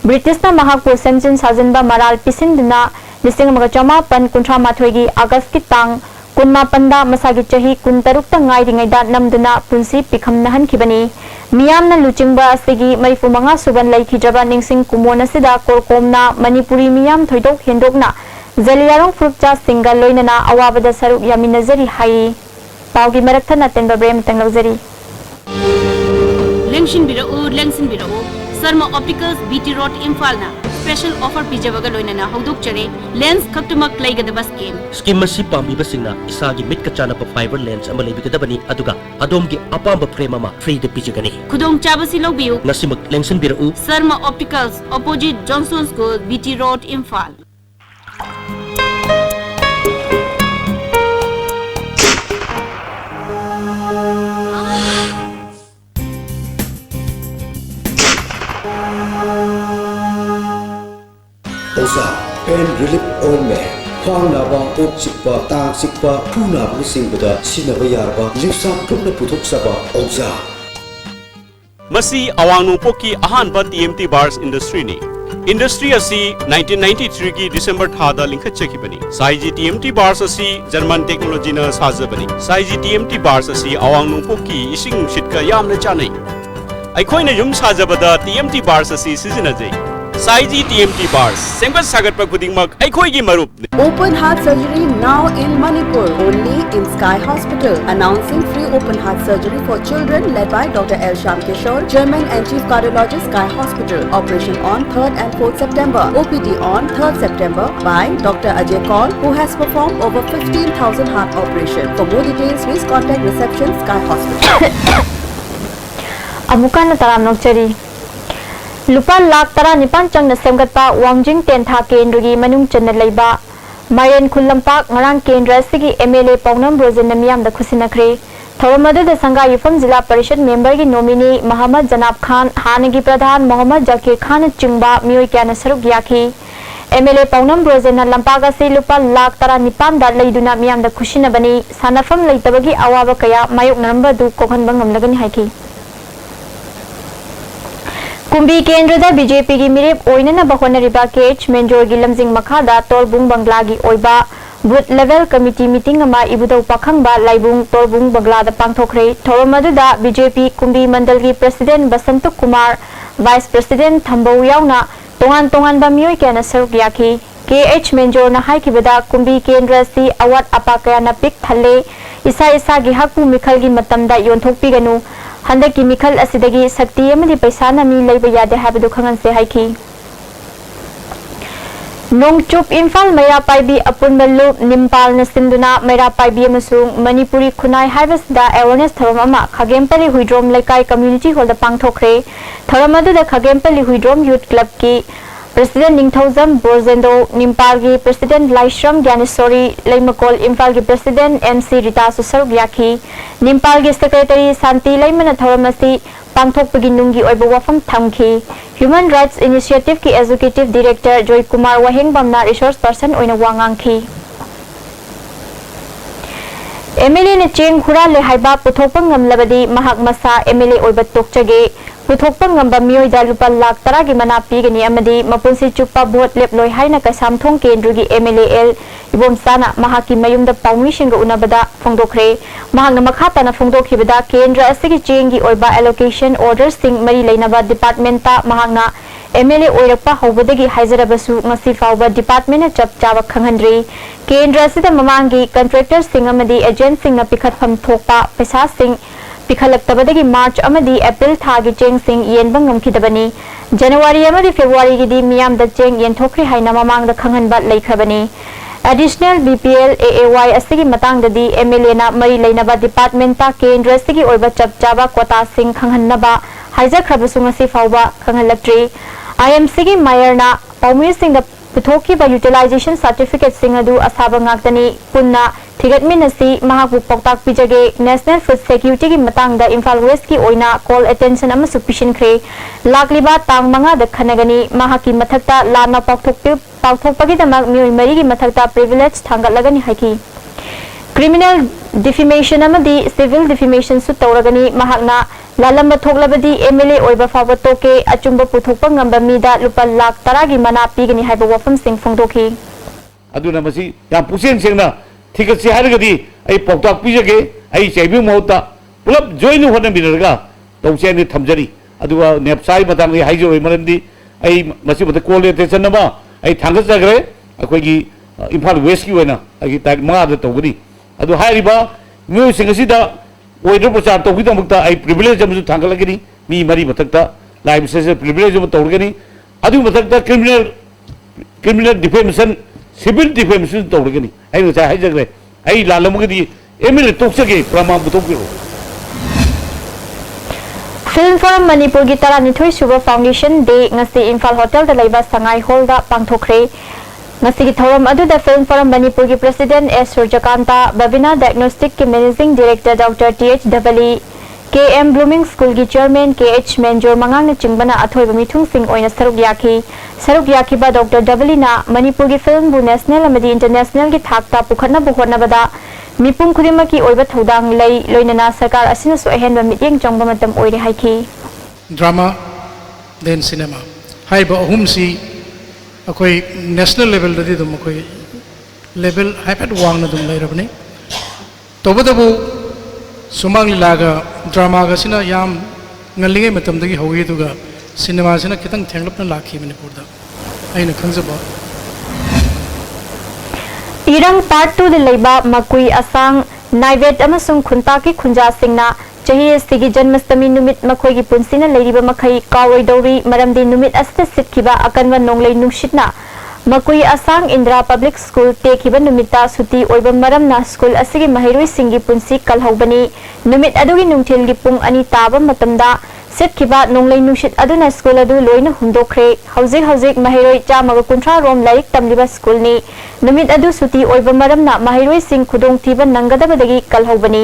ब्रिटिश न महाकु सेमजिन साजनबा मराल पिसिंदुना लिसिंग मगा चौमापन कुंट्रा माथोगी अगस्त की तांग कुनमापंदा मसागी चही कुनतरुक ngairingaida namduna punsi pikham खिबनी मियामना लुचिंगबा असिगी मरिफु मंगा सुबन लेखिजबा निंगसिंग कुमोन असिदा कोरकोमना मणिपुरी मियाम थोइदोक हेंदोकना जलियारोंग फ्रुपचा सिंगल लोइनना अवाबदा सरुक यामिनजरी हाई पाउगी मरकथना तेंबा ब्रेम तंगलजरी लेंगसिन Biro Sharma opticals BT road इम्फालना स्पेशल ऑफर पिजबगा लोइनना हौदोकचरे लेंस खक्तमक लेगदबा स्कीम मसी पांबीबसिंगना इसागी मिट का चानप फाइबर लेंस अमा लेबिगदबनी अदुगा अदोमगी अपांब फ्रेम अमा फ्री दे पिजगनी खुदोंग चाबसी लौबियु नसिमक लेंसन Biru Sharma opticals opposite Johnson school BT road Imphal Oza Pain Relief Ointment Khwang naba, kok chikpa, tang chikpa, phu naba singbuda sinaba yarba, lipsam tukna puthok saba Oza. Masi awang nungpoki ahanba TMT bars industry ni. Industry asi 1993 ki December thada linkhat chakibani. Saiji TMT bars asi German technology na sajabani. Saiji TMT bars asi awang nungpoki ising shitka yamna chanai. Aikoi na yum sajabada TMT bars asi sizinajai. Saiji TMT bars sengbat sagat pa kudingmak aikoi gi marup. Open heart surgery now in Manipur, only in Sky Hospital. Announcing free open heart surgery for children led by Dr. L. Sham Kishore, Chairman and Chief Cardiologist, Sky Hospital. Operation on 3rd and 4th September. OPD on 3rd September by Dr. Ajay Kaul, who has performed over 15,000 heart operations. For more details, please contact reception Sky Hospital. Amukan taram nokchari. Lupa lak tara nipan chang na semgatpa wangjing tentha kendrugi manung channa leiba Mayan Kulampak ngarang kendra sigi MLA Pawnam Brozen na miyam da khusinakre Thoramadu da sanga yufam zila parishad member gi nominee Muhammad Janab Khan hanagi pradhan Muhammad Zakir Khan chingba miyoi kya na saruk yakhi MLA Pawnam Brozen na lampaga si lupa lak tara nipan da leiduna miyam da khushina bani sanafam leitabagi awaba kaya mayok naramba du kokhan bangam lagani haiki Kumbi Kendra BJP gi mirip oinana bahona riba KH Menjor gi lamjing makhada Torbung Bangla gi oiba booth level committee meeting ama ibudau pakhangba laibung Torbung Bangla da pangthokre Thoramadu da BJP Kumbi Mandal gi President Basantuk Kumar Vice President Thambau yauna tongan ba mioi kana saruk yakhi KH Menjor na haikibada Kumbi Kendra si awat apakaya na pik thalle isa gi hakpu mikhal gi matamda yonthokpi ganu Handa ki mikhal asidagi sakti amadi paisa na mi leiba yade habadu khangan se haiki Nongchup Imphal Maira Paibi Apun Malu Nimpal na sinduna Maira Paibi amasung Manipuri Khunai Haibas da awareness tharam ama Khagempali Huidrom Laikai Community Hall da pangthokre Tharamadu da Khagempali Huidrom Youth Club ki President Ningthauzam Borzendo Nimpal gi President Laishram Gyanesori Laimakol Imphal gi President MC Rita Susaruk Yakhi Nimpal gi Secretary Santi Laimana Thoramasi pangthokpagi nunggi oiba wafam thamki Human Rights Initiative ki Executive Director Joy Kumar Waheng Bamna Resource Person oina wangangki MLA na cheng khura le haiba puthokpa ngamlabadi mahak masa MLA oiba tokchage puthokpa ngamba mioi da lupa lak tara gi mana pigani amadi mapunsi chuppa vote lep loi haina kasam thong kendru gi MLA L ibom sana mahaki mayum da pawmi shinga unabada phongdokre mahak na makha na phongdokhibada kendra asigi chengi oiba allocation orders sing mari leinaba department ta mahak na MLA oirakpa hobadagi haizarabasu ngasi fawba department na chap chawa khanghandri kendra sida mamangi contractor sing amadi agent sing na pikhatpham thokpa paisa sing Pikhalaktabadagi March amadi April thagi cheng sing yen bangam khidabani January amadi February gidi miyam da cheng yen thokri haina mamang da khanghanba leikhabani Additional BPL AAY asigi matang dadi MLA na mari leinaba department ta kendra sigi oiba chap chaba quota sing khanghanaba haija khrabasung asi fawba khanghalaktre IMC gi mayor na pawmi sing da puthoki ba utilization certificate sing adu asaba ngaktani punna Thigatminasi mahaku poktak pijage National Food Security ki matang da Imphal West ki oina call attention ama sufficient kre lakliba tang manga da khanagani mahaki mathakta lana pokthokpagi da mioi mari ki mathakta privilege thangatlagani haiki Criminal defamation amadi civil defamation su tawragani mahakna lalamba thoklabadi MLA oiba fawa toke achumba puthokpa ngamba mida lupa lak taragi mana pigani haiba wafam sing phongdokhi aduna masi ya pusen sengna ठीक से हारगदी आई पौताक पिजगे आई चैबी मौता पुलब join होना बिनरगा तौसे ने थमजरी अदुवा नेपसाई मतंग हाइजो मरंदी आई मसी मत कोल attention नमा आई थांगस जगरे अखोगी Imphal waste की vena आई ताक मा द तौगनी अदु हारिबा म्यू सिंगसिदा ओइदर प्रचार तौगी दमक्ता आई प्रिविलेज अमसु थांगलगनी मी मरी मतक्ता लाइव से प्रिविलेज अम तौगनी अदु मथक क्रिमिनल डिफेमेशन सिविल डिफेमेशन तौरगनी आई ngसा हाइजग्रे आई लालमगदी एमएलए तोक्सगे प्रमाण बुतोकिरो फिल्म फोरम मणिपुर की तरानिथोई सुबह foundation day ngasi Imphal hotel दा लेबा संगाई हॉल दा पांगथोखरे ngasi की थौरम अदुदा फिल्म फोरम मणिपुर की president S Suryakanta Babina diagnostic की managing director doctor TH Dabli KM blooming school की चेयरमैन KH मेंजोर मंगांग ने चिंबना अथोइब मिथुंग सिंह ओइना सरुक याखिबा डॉक्टर डबलीना मणिपुर की फिल्म बु नेशनल अमदी इंटरनेशनल की थाकता पुखना बुहोनबदा मिपुंग खुदिमा की ओइबा थौदांग लई लोइनना सरकार असिना सोहेन मिटिंग चंगबा मतम ओइरे हाइखी ड्रामा देन सिनेमा हाइबा अहुम सी अखोई नेशनल लेवल ददी दुम अखोई लेवल हाइपेट वांगना दुम लैरबने तोबदबु सुमांग लागा ड्रामा का सिना याम ngalingay matam dagi hogi duga cinema sina kitang thenglapna lakhi manipur da aina khangzaba irang part 2 de leiba makui asang naivet amasung khunta ki khunja singna chahi sigi janmashtami numit makhoi gi punsina leiriba makhai kawai dori maramdi numit asta sitkiba akanwa nonglei nungshitna makui asang indra public school tekiba numita suti oiba maramna school asigi mahirui singi punsi kalhobani numit adugi nungthil gi pung ani taba matamda setkiba nonglei nushit aduna school adu loina humdokre hauzik mahiroi chamaga kunthra rom laik tamliba school ni numit adu suti oiba maramna mahiroi sing khudong thiba nangadabadagi kalhobani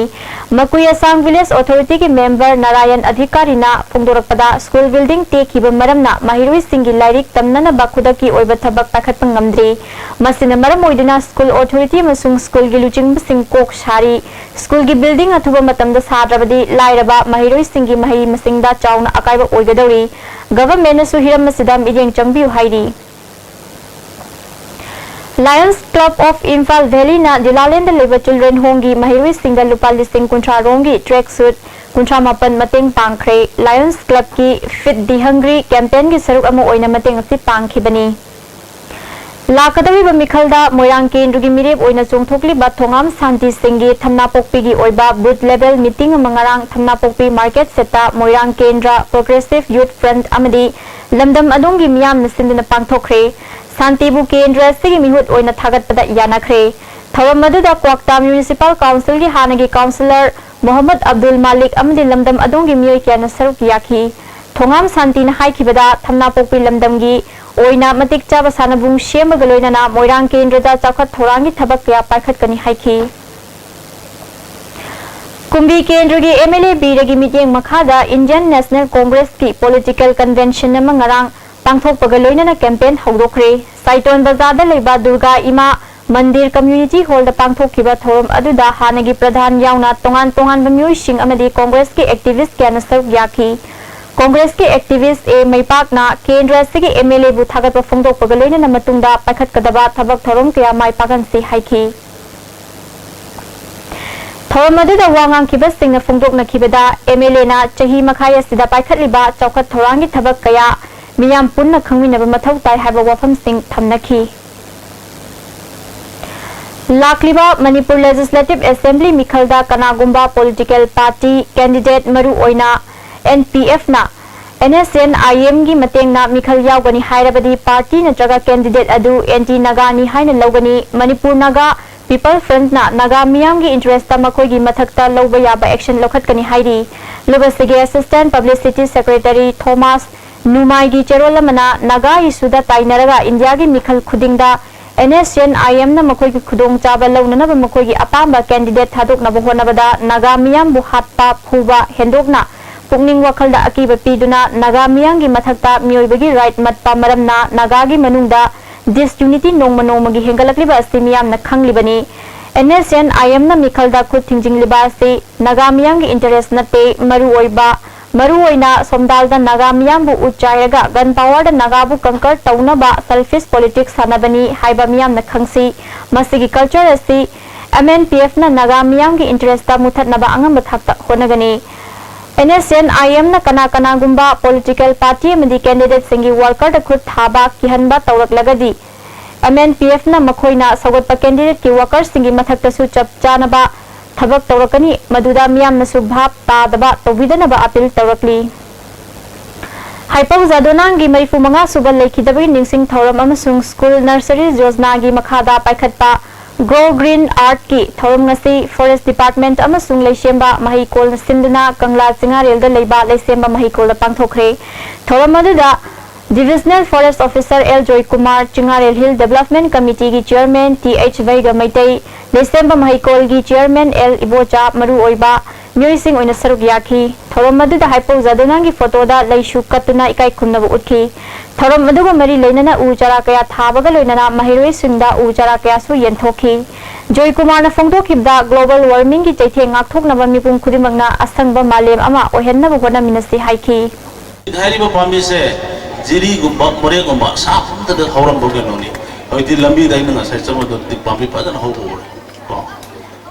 makui asang village authority ki member narayan adhikari na phongdorakpada school building tekiba maramna mahiroi singi lairik tamnana bakhudaki oiba thabak pakhatpa ngamdri masina maram oidina school authority masung school gi luching sing kok shari school gi building athuba matamda sadrabadi lairaba mahiroi singi mahi masingda chauna akaiba oigadori government su hiram masida mideng changbiu hairi Lions Club of Imphal Valley na Dilaland Labor Children Hongi Mahirui Single Lupali Singh Kuntra Rongi tracksuit Kuntra Mapan Mating Pangkre Lions Club ki Fit the Hungry campaign ki saruk amo oina mating asi pangkhibani Lakadawi ba mikhalda Moirang Kendru gi mirep oina chongthokli ba thongam Santi Singhi Thamna Pokpi gi oiba booth level meeting mangarang Thamna Pokpi market seta Moirang Kendra Progressive Youth Front amadi lamdam adongi miyam nasindina pangthokre Santibu Kendra sigi mihut oina thagat pada yanakre thawam maduda Kwakta Municipal Council gi hanagi councillor Muhammad Abdul Malik amdi lamdam adongi miyoi kyana saruk yakhi thongam Santi na haikibada Thamna Pokpi lamdam gi oina matik chaba sanabung shemaga loinana Moirang Kendra da chakhat thorangi thabak kya paikhat kani haikhi Kumbi Kendra gi MLA biragi meeting makhada Indian National Congress ki political convention na mangarang Pangthok pagaloina campaign hogdokre Saiton Bazar da leiba Durga Ima Mandir Community Hall da pangthok kiba thorum aduda hanagi pradhan yauna tongan bamyoi sing amadi Congress ki activist kya saruk yakhi Congress ki activist a maipak na Kendra sigi MLA bu thagat pa phongdok pagaloina na matungda pakhat kadaba thabak thorum kya maipakan si haiki thorum aduda wangang kiba sing na phongdok na kibada MLA na chahi makhaya sida paikhat liba chaukat thorangi thabak kaya Miyam punna khangminaba mathau tai haiba wafam sing thamnakhi Lakliba Manipur Legislative Assembly mikhalda kanagumba political party candidate maru oina NPF na NSNIM gi matengna mikhal yaugani hairabadi party natraga candidate adu anti naga ni haina logani Manipur Naga People Front na naga miyam gi interest ta makoi gi mathakta loba yaba action lokhatkani hairi lobasigi Assistant Publicity Secretary Thomas Numai gi cherola mana naga isuda tainaraga India gi mikhal khudingda NSNIM na makoi gi khudong chaba launana ba makoi gi apamba candidate thadok na bohona bada naga miyam bu hatpa phuba hendokna pungning wakhal da akiba piduna naga miyam gi mathakta mioibagi right matpa maramna naga gi manungda disunity nongma gi hengalakliba asti miyam na khanglibani NSNIM na mikhal da khud thingjingliba asti naga miyam gi interest na te maru oiba Maruoina Somdalda Naga Miyambu Uchayaga Gun Power da Nagabu Kankar Taunaba Selfish Politics Hanabani Haiba Miyam na Khangsi Masigi Culture asi MNPF na Naga Miyam gi interest ta muthat naba angam bathakta honagani NSNIM na kana gumba political party amadi candidate singi worker da khut thaba kihanba tawrak lagadi MNPF na makhoina sagot pa candidate ki worker singi mathakta su chap chanaba Thabak tawrakani maduda miyam na subhap tadaba tawidana ba apil tawrakli Haipau Zadonangi Marifu Manga Suba Lekidabi Ningsing Thoram Amasung School Nursery Josnagi Makada Paikatpa Grow Green Art Ki Thoram Ngasi Forest Department Amasung Leishemba Mahikol Sinduna Kangla Singaril the Leba Leisemba Mahikol Pangthokre Thoram Maduda Divisional Forest Officer L. Joy Kumar Chingarel Hill Development Committee ki Chairman T.H. Vega Maitai Leisemba Mahikol ki Chairman L. Ibocha Maru Oiba Muising Oina Saruk Yaki Thoram Maduda Haipau Zadonangi photo da Leishu Katuna Ikai Kunnabu Utki Thoram Maduga Mari Lenana Ujara Kaya Thabaga Loinana Mahiroi Sunda Ujara Kaya Su Yenthoki Joy Kumar na Fongdo Kibda Global Warming ki Chaithe Ngakthok Naba Mipum Kudimagna Asangba Malem Ama Ohenna Bugona Minasi Haiki Dhariba Pamise Jiri Gumba More Gumba Saf the Horam Boganoni or the Lambi Dina Sacha the Pampi Padan Hobo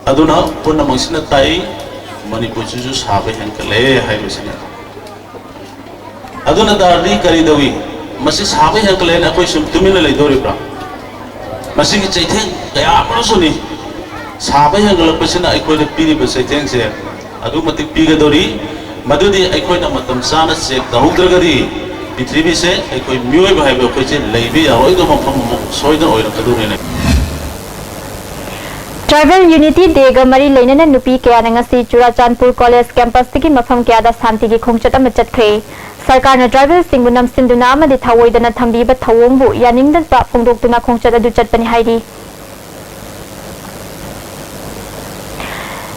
Aduna Puna Masina Tai Manipuri Sabe and Kale Hibisina Aduna Dardi Karidawi Masis Habe and Kale Aquation Tumina Doribra Masing Chating Kayamosuni Sabe and Galapasina I call the Piri Basatang here Adumatic Pigadori Madudi I call Matam Sana Sek the Hudragadi Pitribi say I call Mue by a question Labi Oidom from Soida Oil Kadurina. Tribal Unity Day Gamari Lena Nupi Kianangasi Churachanpur College Campus Tiki Mafam Kiada Santi Kongchata Machatke Sarkana Tribal Singunam Sindunama de Tawoidana Tambi but Tawombu Yaning the Pungdokuna Kongchata Duchatani Heidi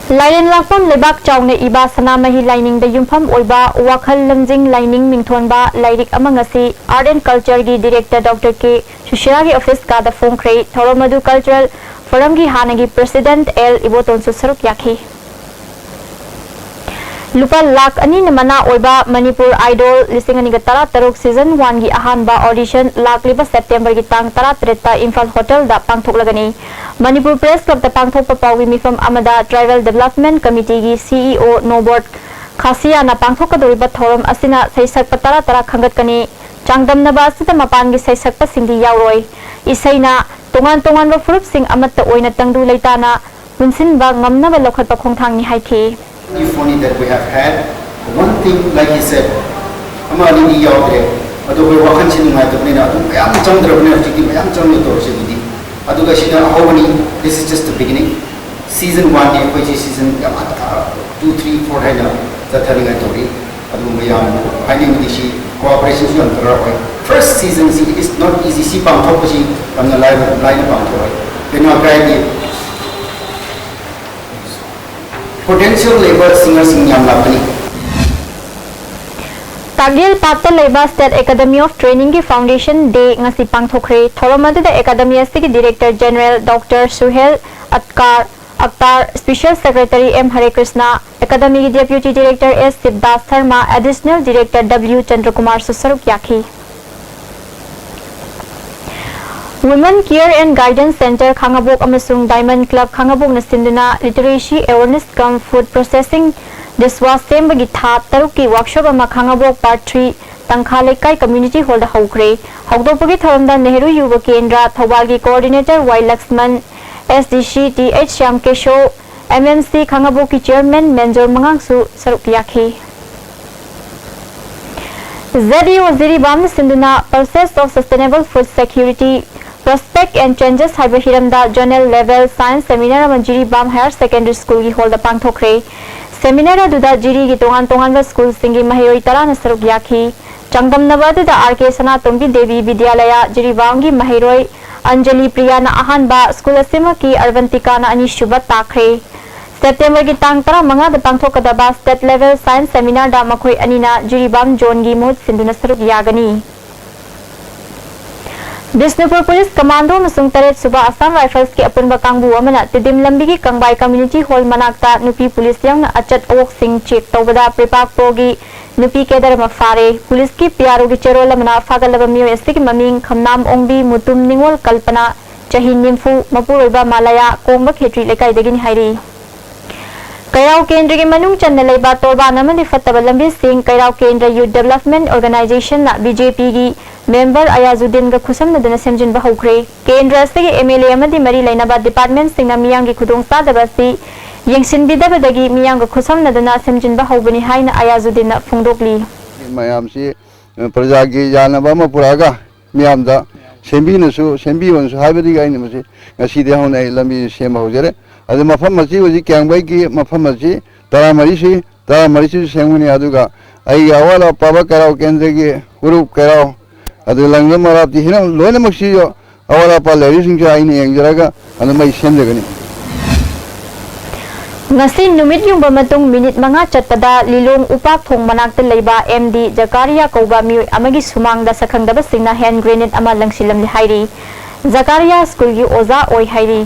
Lion Lapon Lebak Chowne Iba Sanamahi lining the Yumpam Oiba Wakal Lamjing lining Mingtonba Lyric Amangasi Art and Culture Director Dr. K Shushiragi Office Kada Fongkre Toromadu Cultural Foramgi Hanagi President L. Iboton Susaruk Yaki Lupa Lak Ani Namana Oiba Manipur Idol Lisingani Tara Taruk Season 1 Gi Ahanba Audition Lak Liba September Gitang Tara Treta Infal Hotel Da Pangthok Lagani Manipur Press Club Da Pangthok Papawi Mifam Amada Tribal Development Committee Gi CEO Nobord Khasia Na Pangthok Kadoriba Thoram Asina Saisak Patara Tara Khangat Kani Changdam Naba Sita Mapan Gi Saisak Pasingdi Yauroi Isaina Tongan ba furup sing amatta oina tangdu leitana punsin ba ngamna ba lokhat pa khongthang ni haiki Funny that we have had one thing like he said amali ni yawde adu we wakan chin ma to ni na yam chandra bne tiki yam chandra to se di adu ga shina hawani this is just the beginning season 1 ne koi season 2 3 4 hai na ta thari ga tori adu me yam finding the shi cooperation shi antara koi first season it is not easy si pang thok si am na line pang thoi then I tried potential labor singer yam lapani Tagil Patta Leba State Academy of Training ki Foundation Day ngasi pangthokre Thoramadu the Academy Asti Director General Dr. Suhel Akhtar Special Secretary M. Hare Krishna Academy Deputy Director S. Siddharth Sharma Additional Director W. Chandrakumar Susaruk Yaki Women Care and Guidance Center Khangabok Amasung Diamond Club Khangabok na Sinduna Literacy Awareness Cum Food Processing Diswasem bagi tha taruki workshop ama Khangabok Part 3 Tangkhalekai Community Hall da hokre hokdopagi tharamda Nehru Yuva Kendra Thawalgi Coordinator Y Laxman SDC TH Shyam Kesho MMC Khangabok ki Chairman Menjor Mangangsu Saruk Yaki Zadi Waziri Bam Sinduna Process of Sustainable Food Security Prospect and Changes Haiba Hiramda Journal Level Science Seminar Manjiri Bam Higher Secondary School ki Hall da pangthokre Seminar aduda jiri ki tongan school singi mahiroi tara na saruk yaki Changdam nabadu da RK Sanatombi Devi Vidyalaya jiri bangi mahiroi Anjali Priya na ahanba school asima ki Arvantika na ani shubat takre September ki tang tara manga da pangthokadaba state level science seminar da makhoi anina jiri bam jongi mohut sinduna saruk yagani Bisnupur Police Commando Masung Taret Suba Assam Rifles ki apunba kangbu amana Tidim Lambi ki Kangbai Community Hall manakta Nupi Police yang na achat awok sing check tawbada Pripak Pogi Nupi Kedar Mafare Police ki Piaro ki Cherola mana Fagalaba Miyo Esti ki Maming Khamnam Ongbi Mutum Ningol Kalpana Chahin Nimfu Mapuroiba Malaya Kongba Khetri Lekai Degin Hairi Kairao Kendra ki Manung Channa Leiba Torba Namani Fattaba Lambi Singh Kairao Kendra Youth Development Organization na BJP ki Member Ayazuddin ga khusam nadana semjin ba hokre Kendra se MLA amadi mari lainaba department singna miyang gi khudong sa dabasi yengsin bidabadagi miyang ga khusam nadana semjin ba hobani haina Ayazuddin na phungdokli mayam si प्रजा की जानब पुरागा मियाम सेंबीनसु सेंबीवनसु हाइबदी गाइने मसे ngaside hone lambi sem hojere adu mafam machi oji kyangbai ki mafam machi tara marisi sengmuni aduga ai awala paba karau kendra ki urup karau adu langna marap di hina loina maksi yo awala pa leri singja aini engjaraga adu mai semdegani ngasi numit yung bamatong minute mga chatpada lilong upak thong manakta leiba MD Zakaria Kauba miyoy amagi sumangda sa khangdaba singna hand grenade ama lang silam ni hairi Zakaria school gi oza oi hairi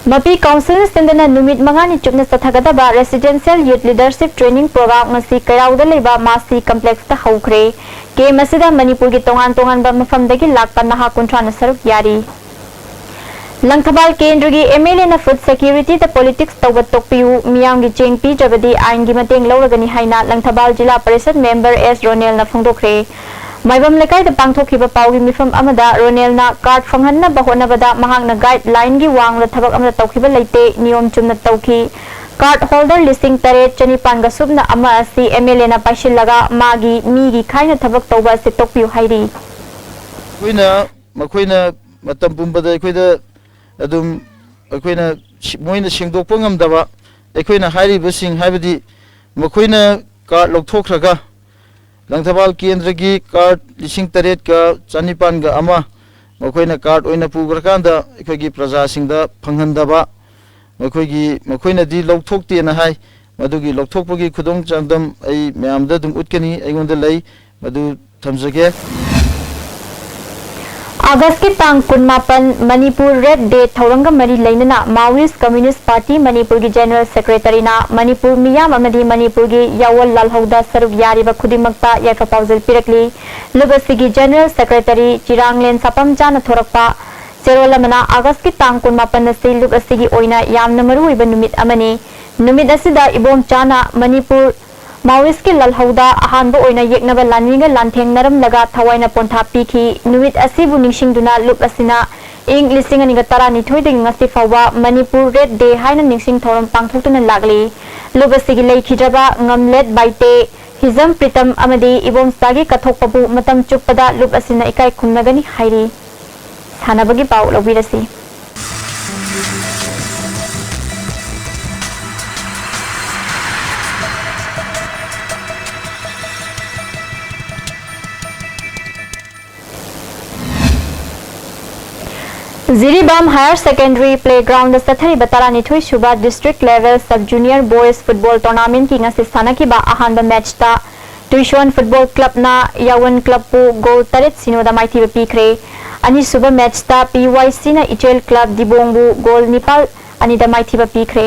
Mapi council sendana numit mga ni chupna sa thagadaba residential youth leadership training program ngasi karawda leiba masi complex ta haukre ke masida Manipur gi tongan ba mafamdagi lakpan naha kuntra na saruk yari Langthabal Kendra gi MLA na food security the politics tawat tokpiu miyang gi chengpi jabadi ain gi mateng lawragani haina Langthabal Jila Parishad member S Ronel na phongdokre maibam lekai da pangthokhiba pawgi mifam amada Ronel na card phanghanna bahona bada mahang na guideline gi wang la thabak amada tawkhiba leite niyom chumna tawki card holder listing tare chani panga subna ama asi MLA na paishillaga magi mi gi khaina thabak tawba se tokpiu hairi makoina matam pumbada koida adum akoina moina singdokpa ngamdaba akoina hairiba sing haibadi makoina card lokthokraga Langthabal Kendra gi card lising taret ka chanipan ga ama makoina card oina pugrakanda akoigi praja singda phanghandaba makoina di lokthokte na hai madugi lokthokpagi khudong changdam ai myamda dum utkani aigonda lei madu thamjage August ki tang kunmapan Manipur Red Day thoranga mari lainana Maoist Communist Party Manipur gi General Secretary na Manipur miyam amadi Manipur gi Yawal Lalhauda saruk yariba khudimakta yaka pauzal pirakli lugasi gi General Secretary Chiranglen Sapam Chana thorakpa cherolamana August ki tang kunmapan na si lugasi gi oina yamna maruiba numit amani numit asida ibom Chana Manipur Maoist ki lalhauda ahanba oina yeknaba lanwinga lantheng naram laga thawaina pontha pikhi numit asibu ningsingduna lup asina ing lising ani ga tara ni thoiding ngasi fawa Manipur Red Day haina ningsing thoram pangthoktuna lagli lup asigi leikhijaba ngamlet baite hizam pritam amadi ibom sagi kathokpabu matam chuppada lup asina ikai khumnagani hairi sanabagi pau lobirasi Ziribam Higher Secondary Playground Sathari Batarani Thui Shuba District Level Sub Junior Boys Football Tournament ki ngasi sanaki ba ahanba match ta Tuition Football Club na Yawan Club pu goal taret sinoda maithi ba pikre ani suba match ta PYC na Ichel Club Dibongbu goal nipal ani da maithi ba pikre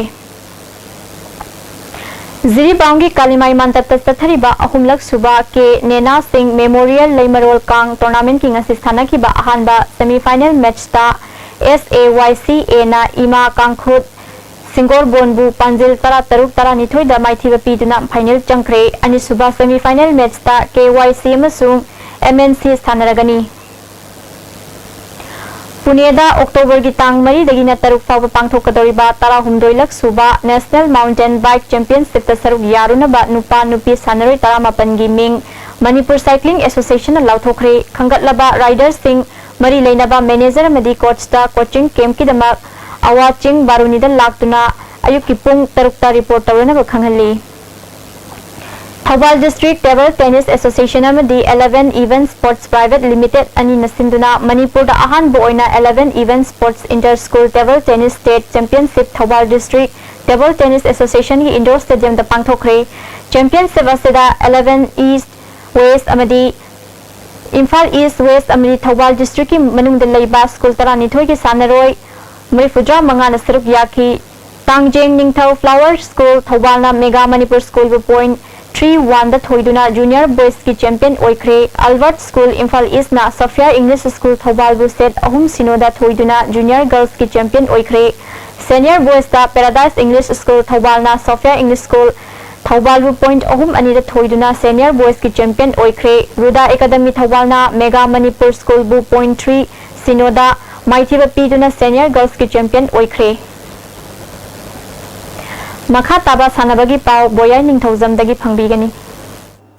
Ziribam gi Kalimai Mantap Sathari ba ahumlak suba ke Nena Singh Memorial Leimarol Kang Tournament ki ngasi sanaki ba ahanba semi final match ta SAYCA na Ima Kangkhut Singor Bonbu Panjil Tara Taruk Tara Nithoi da Maithi Piduna final changkre ani suba semi final match ta KYC amasung MNC Sanaragani Puneda October gi tang mari dagi na taruk fawa pangthokadoriba tara humdoilak suba National Mountain Bike Championship ta saruk yaruna ba nupa nupi sanaroi tara mapan gi ming Manipur Cycling Association na lauthokre khangatlaba riders sing Mari Lainaba manager amadi coach ta coaching camp ki dama awaching baruni da laktuna ayuk ki pung tarukta report tawna ba khanghalli Thawal District Table Tennis Association amadi 11 Event Sports Private Limited ani nasinduna Manipur da ahan bo oina 11 Event Sports Inter School Table Tennis State Championship Thawal District Table Tennis Association ki indoor stadium da pangthokre championship asida 11 East West amadi Imphal East West Amri Thawal District ki manung da leiba school tara nithoi ki sanaroi Mrifudra manga na saruk yaki Tangjeng Ningthau Flower School Thawal na Mega Manipur School bu point 3-1 da thoiduna junior boys ki champion oikre Albert School Imphal East na Sophia English School Thawal bu set ahum sinoda thoiduna junior girls ki champion oikre senior boys da Paradise English School Thawal na Sophia English School Thawal bu point ahum ani da thoiduna senior boys ki champion oikre Ruda Academy Thawal na Mega Manipur School bu point 3 sinoda maithi ba piduna senior girls ki champion oikre Makha taba sanabagi pau boyai ningthauzam dagi phangbigani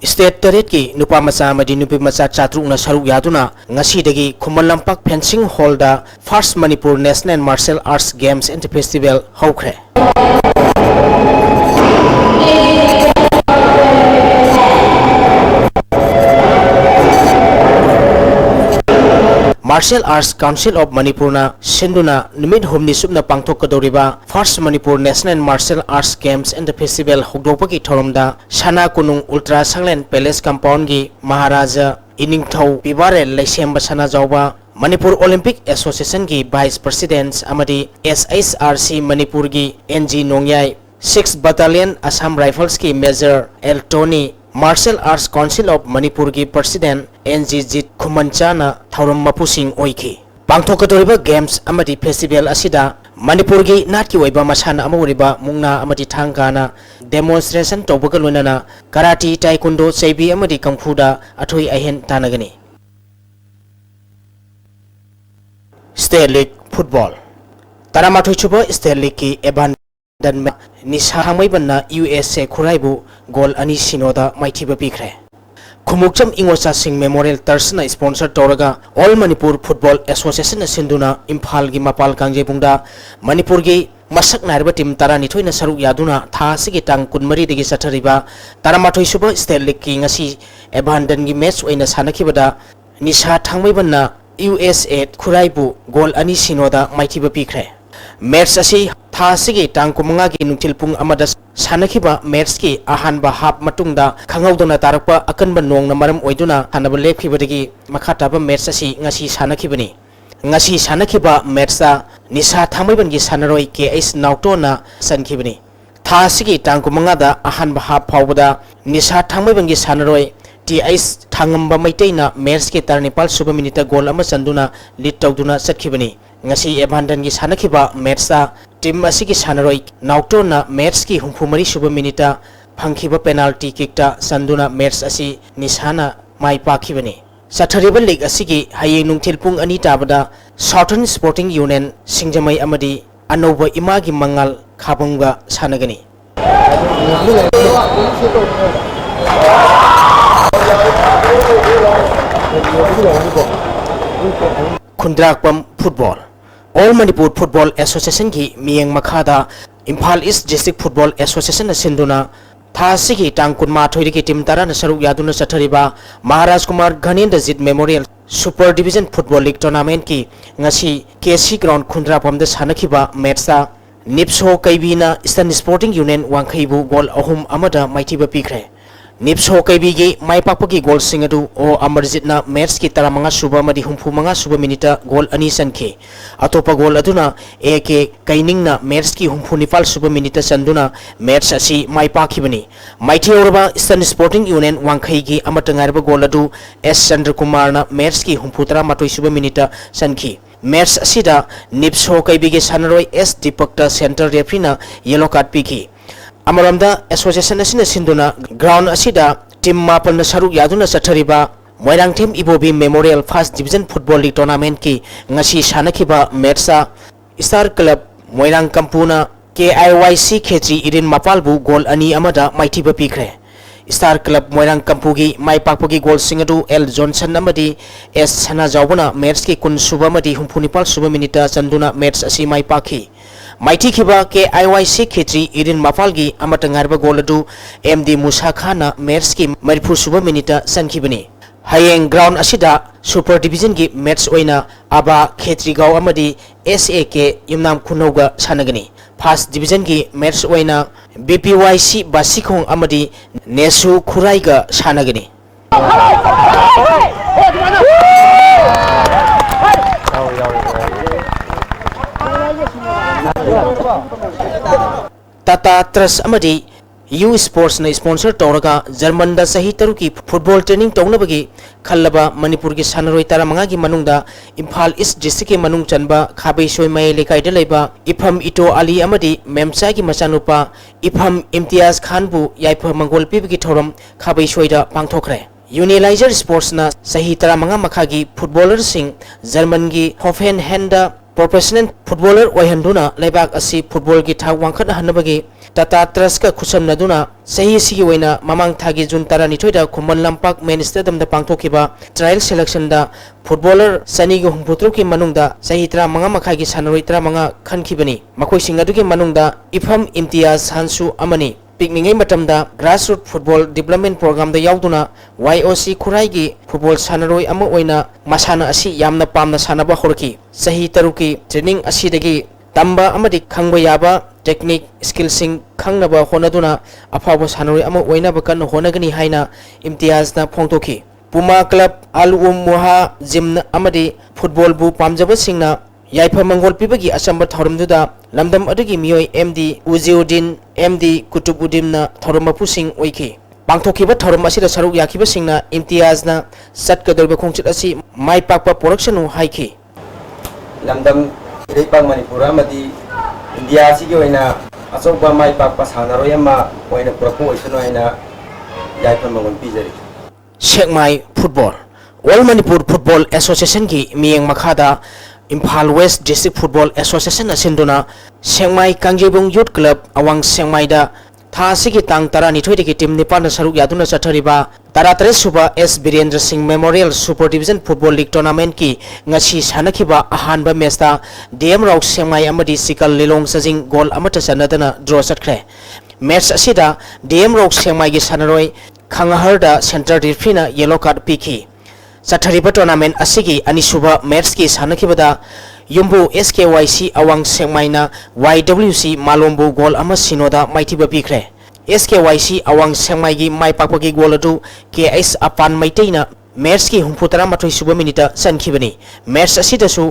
State Terret ki nupa macha amadi nupi macha chatruk na saruk yaduna ngasi dagi Khuman Lampak Fencing Hall da First Manipur National Martial Arts Games and Festival hokre. Martial Arts Council of Manipur na sinduna nimit humni subna pangthok kadoriba First Manipur National Martial Arts Games and Festival hokdopaki thoromda Sana Kunung Ultra Sanglen Palace Compound gi Maharaja Iningthau Pibare Laisemba Sana Jawba Manipur Olympic Association gi Vice President amadi SHRC Manipur gi NG Nongyai 6th Battalion Assam Rifles ki Major L Tony Martial Arts Council of Manipur ki President NG Jit Khumanchana Thauram Mapusing Oiki. Pangthokadoriba Games amadi Festival asida Manipur gi natki oiba masana amuriba mungna amadi thangana demonstration tobaga lunana karate taekwondo chaibi amadi kungfu-da athoi ahen tanagani. State League Football Taramathoi chuba State League ki eban dan Nisha Hamaibanna USA Khuraibu goal ani sinoda maithiba pikre. Khumukcham Ingocha Singh Memorial Tarsna sponsor Toraga All Manipur Football Association Sinduna Imphal gi Mapal Kangjebungda Manipur gi masak narba team tarani thoina saruk yaduna tha sigi tang kunmari degi sathariba taramathoi suba State League ki ngasi abandon gi match oina sanakibada Nisha Thangmaibanna USA Khuraibu goal ani sinoda maithiba pikre. Match asi tha sigi tang kumanga gi nungtilpung amada sanakhiba match ki ahanba half matungda khangaudona tarakpa akanba nongna maram oiduna hanaba lekhibadagi makhataba match asi ngasi sanakhibani ngasi sanakhiba match da Nisha Thangmaiban gi sanaroi KS Nautona sankhibani tha sigi tang kumanga da ahanba half phawbada Nisha Thangmaiban gi sanaroi TS Thangamba Maiteina match ki tarnipal suba minute goal ama chanduna lead tawduna sakhibani ngasi abandon gi sanakhiba match da team asigi sanaroi Nautona match ki humphumari suba minute phangkhiba penalty kick ta sanduna match asi Nishana mai pakhibani. Sathariba league asigi hayeng nungthilpung ani tabada Southern Sporting Union Singjamai amadi Anoba Imagi Mangal Khabungga sanagani. Kundrakpam Football All Manipur Football Association ki miyeng makhada Imphal East District Football Association sinduna tha sigi tang kunma thoiri ki team tara na saruk yaduna sathariba Maharaj Kumar Ghanendra Jit Memorial Super Division Football League Tournament ki ngasi KC Ground Kundrakpam da sanakhiba match da Nipso Kaibina Eastern Sporting Union Wangkhaibu goal ahum amada maithiba pikre. Nipso Kaibigi maipakpaki goal singadu o Amarjitna match ki taramanga suba madi humphumanga suba minita goal ani sankhe atopa goal aduna AK Kainingna match ki humphunipal suba minita sanduna match asi maipakhibani maithi orba Eastern Sporting Union Wangkhaigi amatangarba goal adu S Chandra Kumar na match ki humphutara matoi suba minita sankhi match asida Nipso Kaibigi sanaroi S Dipakta center referee na yellow card piki. Amaramda association asina sinduna ground asida team mapal na saruk yaduna sathariba Moirang Team Ibobi Memorial First Division Football League Tournament ki ngasi sanakhiba match sa Star Club Moirang Kampuna KIYC Khetri Irin Mapalbu goal ani amada maithiba pikre. Star Club Moirang Kampugi maipakpagi goal singadu L Johnson amadi S Sana Jawbana match ki kun suba madi humphunipal suba minita chanduna match asi maipakhi. Mighty Kiba KIYC Khetri Irin Mapalgi Amatangarba Goladu MD Musa Khana match ki Maripur suba minita sankibani. Hayeng ground asida Super Division ki match oina Aba Khetri Gaw amadi SAK Yumnam Khunauga sanagani. First Division ki match oina BPYC Basikhong amadi Nesu Khuraiga sanagani. Tata Trust amadi U Sports na sponsor Toraga German da sahi taruki football training tongnabagi khallaba Manipur gi sanaroi taramanga gi manungda Imphal East District ki manung chanba Khabai Soimai lekai da leiba Ipham Ito Ali amadi Memsa gi machanupa Ipham Imtiaz Khan bu yaipa mangol pi gi thoram Khabai Soida pangthokre. Unilizer Sports na sahi taramanga makha gi footballer sing German gi Hoffenheim da professional footballer ओहंदुना लेबाक असी football की थाक वांखत हनबगी Tata trust का खुसमनदुना सही सिगी वैना ममांग थागी जुन 12 दा खुमन लंपाक main stadium दा पांगथोखिबा ट्रायल सिलेक्शन दा फुटबॉलर सनीगो हुंपुत्रो की मनुंगदा सही 35 मखागी सानरोई 35 खनखिबनी मखोई सिंगदुगी मनुंगदा इफम इम्तियाज हांसु अमनी पिकनिंग मतमदा ग्रासरूट फुटबॉल डेवलपमेंट प्रोग्राम दा यावदुना YOC खुराईगी फुटबॉल सानरोई अमा ओइना मसाना असी यामना पामना सानबा होरकी सही तरुकी ट्रेनिंग असीदगी तंबा अमदी खंगबा याबा टेक्निक स्किल्सिंग खंगनबा होनदुना अफाबो सानरोई अमा ओइना बकन होनगनी हाइना इम्तियाजना फोंगतोखी पुमा क्लब आलुम मुहा जिम अमदी फुटबॉल बु पामजबा सिंगना याइफा मंगोल पिबगी असंबर थौरमदुदा लमदम अदुगी मियोय MD उजिउद्दीन MD कुतुबुद्दीनना थौरमपु सिंग ओइखि पांगथोखिबा थौरम असिदा सरुक याखिबा सिंगना इम्तियाजना सटकदोरबा खोंचित असि माइ पाकपा पोरक्शनु हाइखि लमदम इरेपाक मणिपुर अमदी इंडिया सिगी ओइना अचौबा माइ पाकपा सानरोय अमा ओइना पुरकु ओइसनो ओइना याइफा मंगोल पिजरी शेखमाई football all Manipur football association की मियंग मखादा Imphal west district football association असिंदुना सेंगमाई कांगजेबुंग यूथ क्लब अवांग सेंगमाईदा था सिगी तांग 12 की टीम निपान सरुक यादुना चथरिबा 13 सुबा S Birendra Singh memorial super division football league tournament की ngasi सानखिबा अहानबा मैचता डीएम राउक सेंगमाई अमदी सिकल लिलोंग सजिंग गोल अमत चनदना ड्रॉ चटख्रे मैच असिदा डीएम राउक सेंगमाई की सानरोय खंगहरदा सेंटर रिफ्रीना येलो कार्ड पीखी चथरिबा टूर्नामेंट असिगी अनिसुबा मैच की सानखिबदा युम्बु SKYC अवांग सेंगमाइना YWC मालोम्बु गोल अमा सिनोदा माइथिबा पीखरे SKYC अवांग सेंगमाइगी माइपाकपगी गोल अदु KS अपान मैतेना मैच की 34 सुबा मिनिटा सनखिबनी मैच असिदसु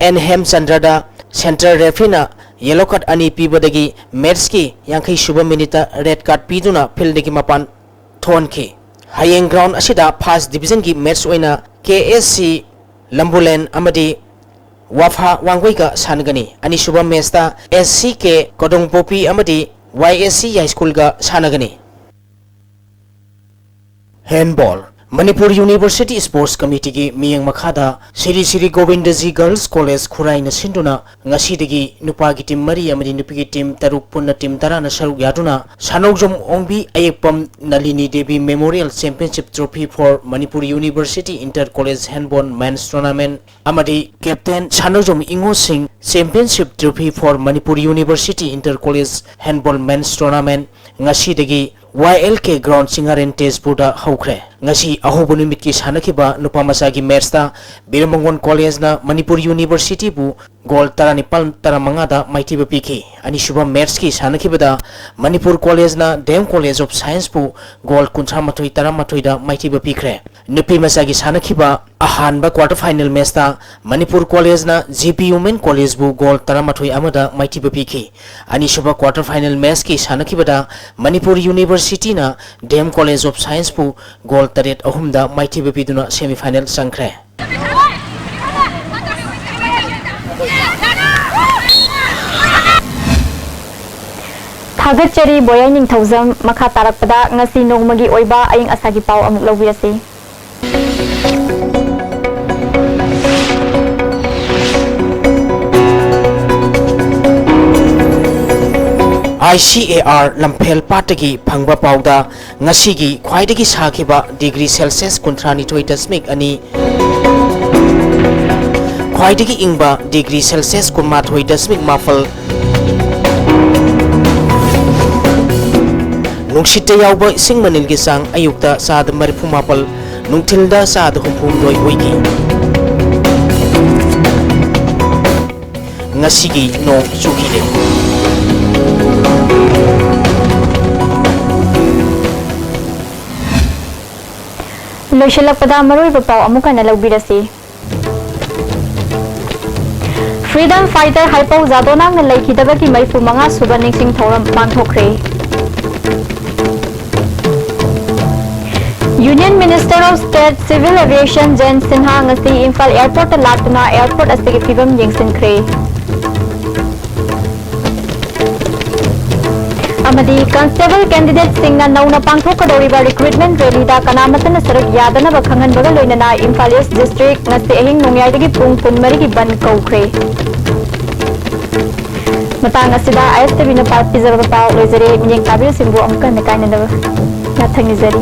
एनहेम चंद्रदा सेंटर रेफरीना येलो कार्ड अनि पीबदगी मैच की 50 सुबा मिनिटा रेड कार्ड पीदुना फील्डगी मपान थोनखि हायेंग ग्राउंड असिदा फर्स्ट डिवीजन की मैच ओइना KSC लंबुलेन अमदी वाफा वांगोइगा सानगनी अनिसुबा मैचता SCK कोडोंगपोपी अमदी YSC हाई स्कूल का सानगनी handball Manipur university sports committee की मियंग मखादा श्री श्री गोविंदजी गर्ल्स कॉलेज खुराइन सिंधुना ngasiदगी नुपागी टीम मरी अमदी नुपीगी टीम तरुक पुन्ना टीम 10 ना सरुक यादुना Sanoujam Ombi Ayekpam Nalini Devi memorial championship trophy for Manipur university inter college handball men's tournament अमदी captain Sanoujam Ingo Singh championship trophy for Manipur university inter college handball men's tournament ngasiदगी YLK ग्राउंड सिंगारेन तेजपुरदा हौख्रे ngasi ahobu numit ki sanakhiba nupa masa gi match ta Biramangon college na Manipur University bu goal 19 da maitiba piki ani suba match ki sanakhiba da Manipur college na Dem College of Science bu goal 19 da maitiba pikre nupi masa gi sanakhiba ahanba quarter final match ta Manipur college na GP Women College bu goal 13 amada maitiba piki ani suba quarter final match ki sanakhiba da Manipur University na Dem College of Science bu goal 3 da maitiba piduna semi final sangkre Thagachari boyai ning thousam makha tarakpada ngasi nongmagi oiba aying asagi pau amuk lawirasi ICAR Lampel Patagi Pangba Pauda Ngasigi Kwaidagi Sakiba degree Celsius Kuntrani Toitasmik Ani Kwaidagi Ingba degree Celsius Kumat Toitasmik Mafal Nungshita Yauba Sing Manil Gisang Ayukta Saad Maripumapal Nungtilda Saad Humpum Doi Wiki Ngasigi No Sukide Loishalakpada maruiba pau amuka na lawbirasi Freedom fighter haipau zadonang na laikidabagi maifu mga subaning sing thoram mangthokre Union Minister of State Civil Aviation Jen Sinha ngasi Imphal Airport latuna airport astige fibam yengsinkre amadi constable candidate singna nauna pangthokadoriba recruitment rally da kanamatana sarak yadana bakhangan baga loinana Imphal East district ngasi ahing nongyai dagi pung punmari gi ban kaukre matang asida ISTV na part pizaraba pa loizari minyeng tabi simbu amkan na kainadaba nathang nizari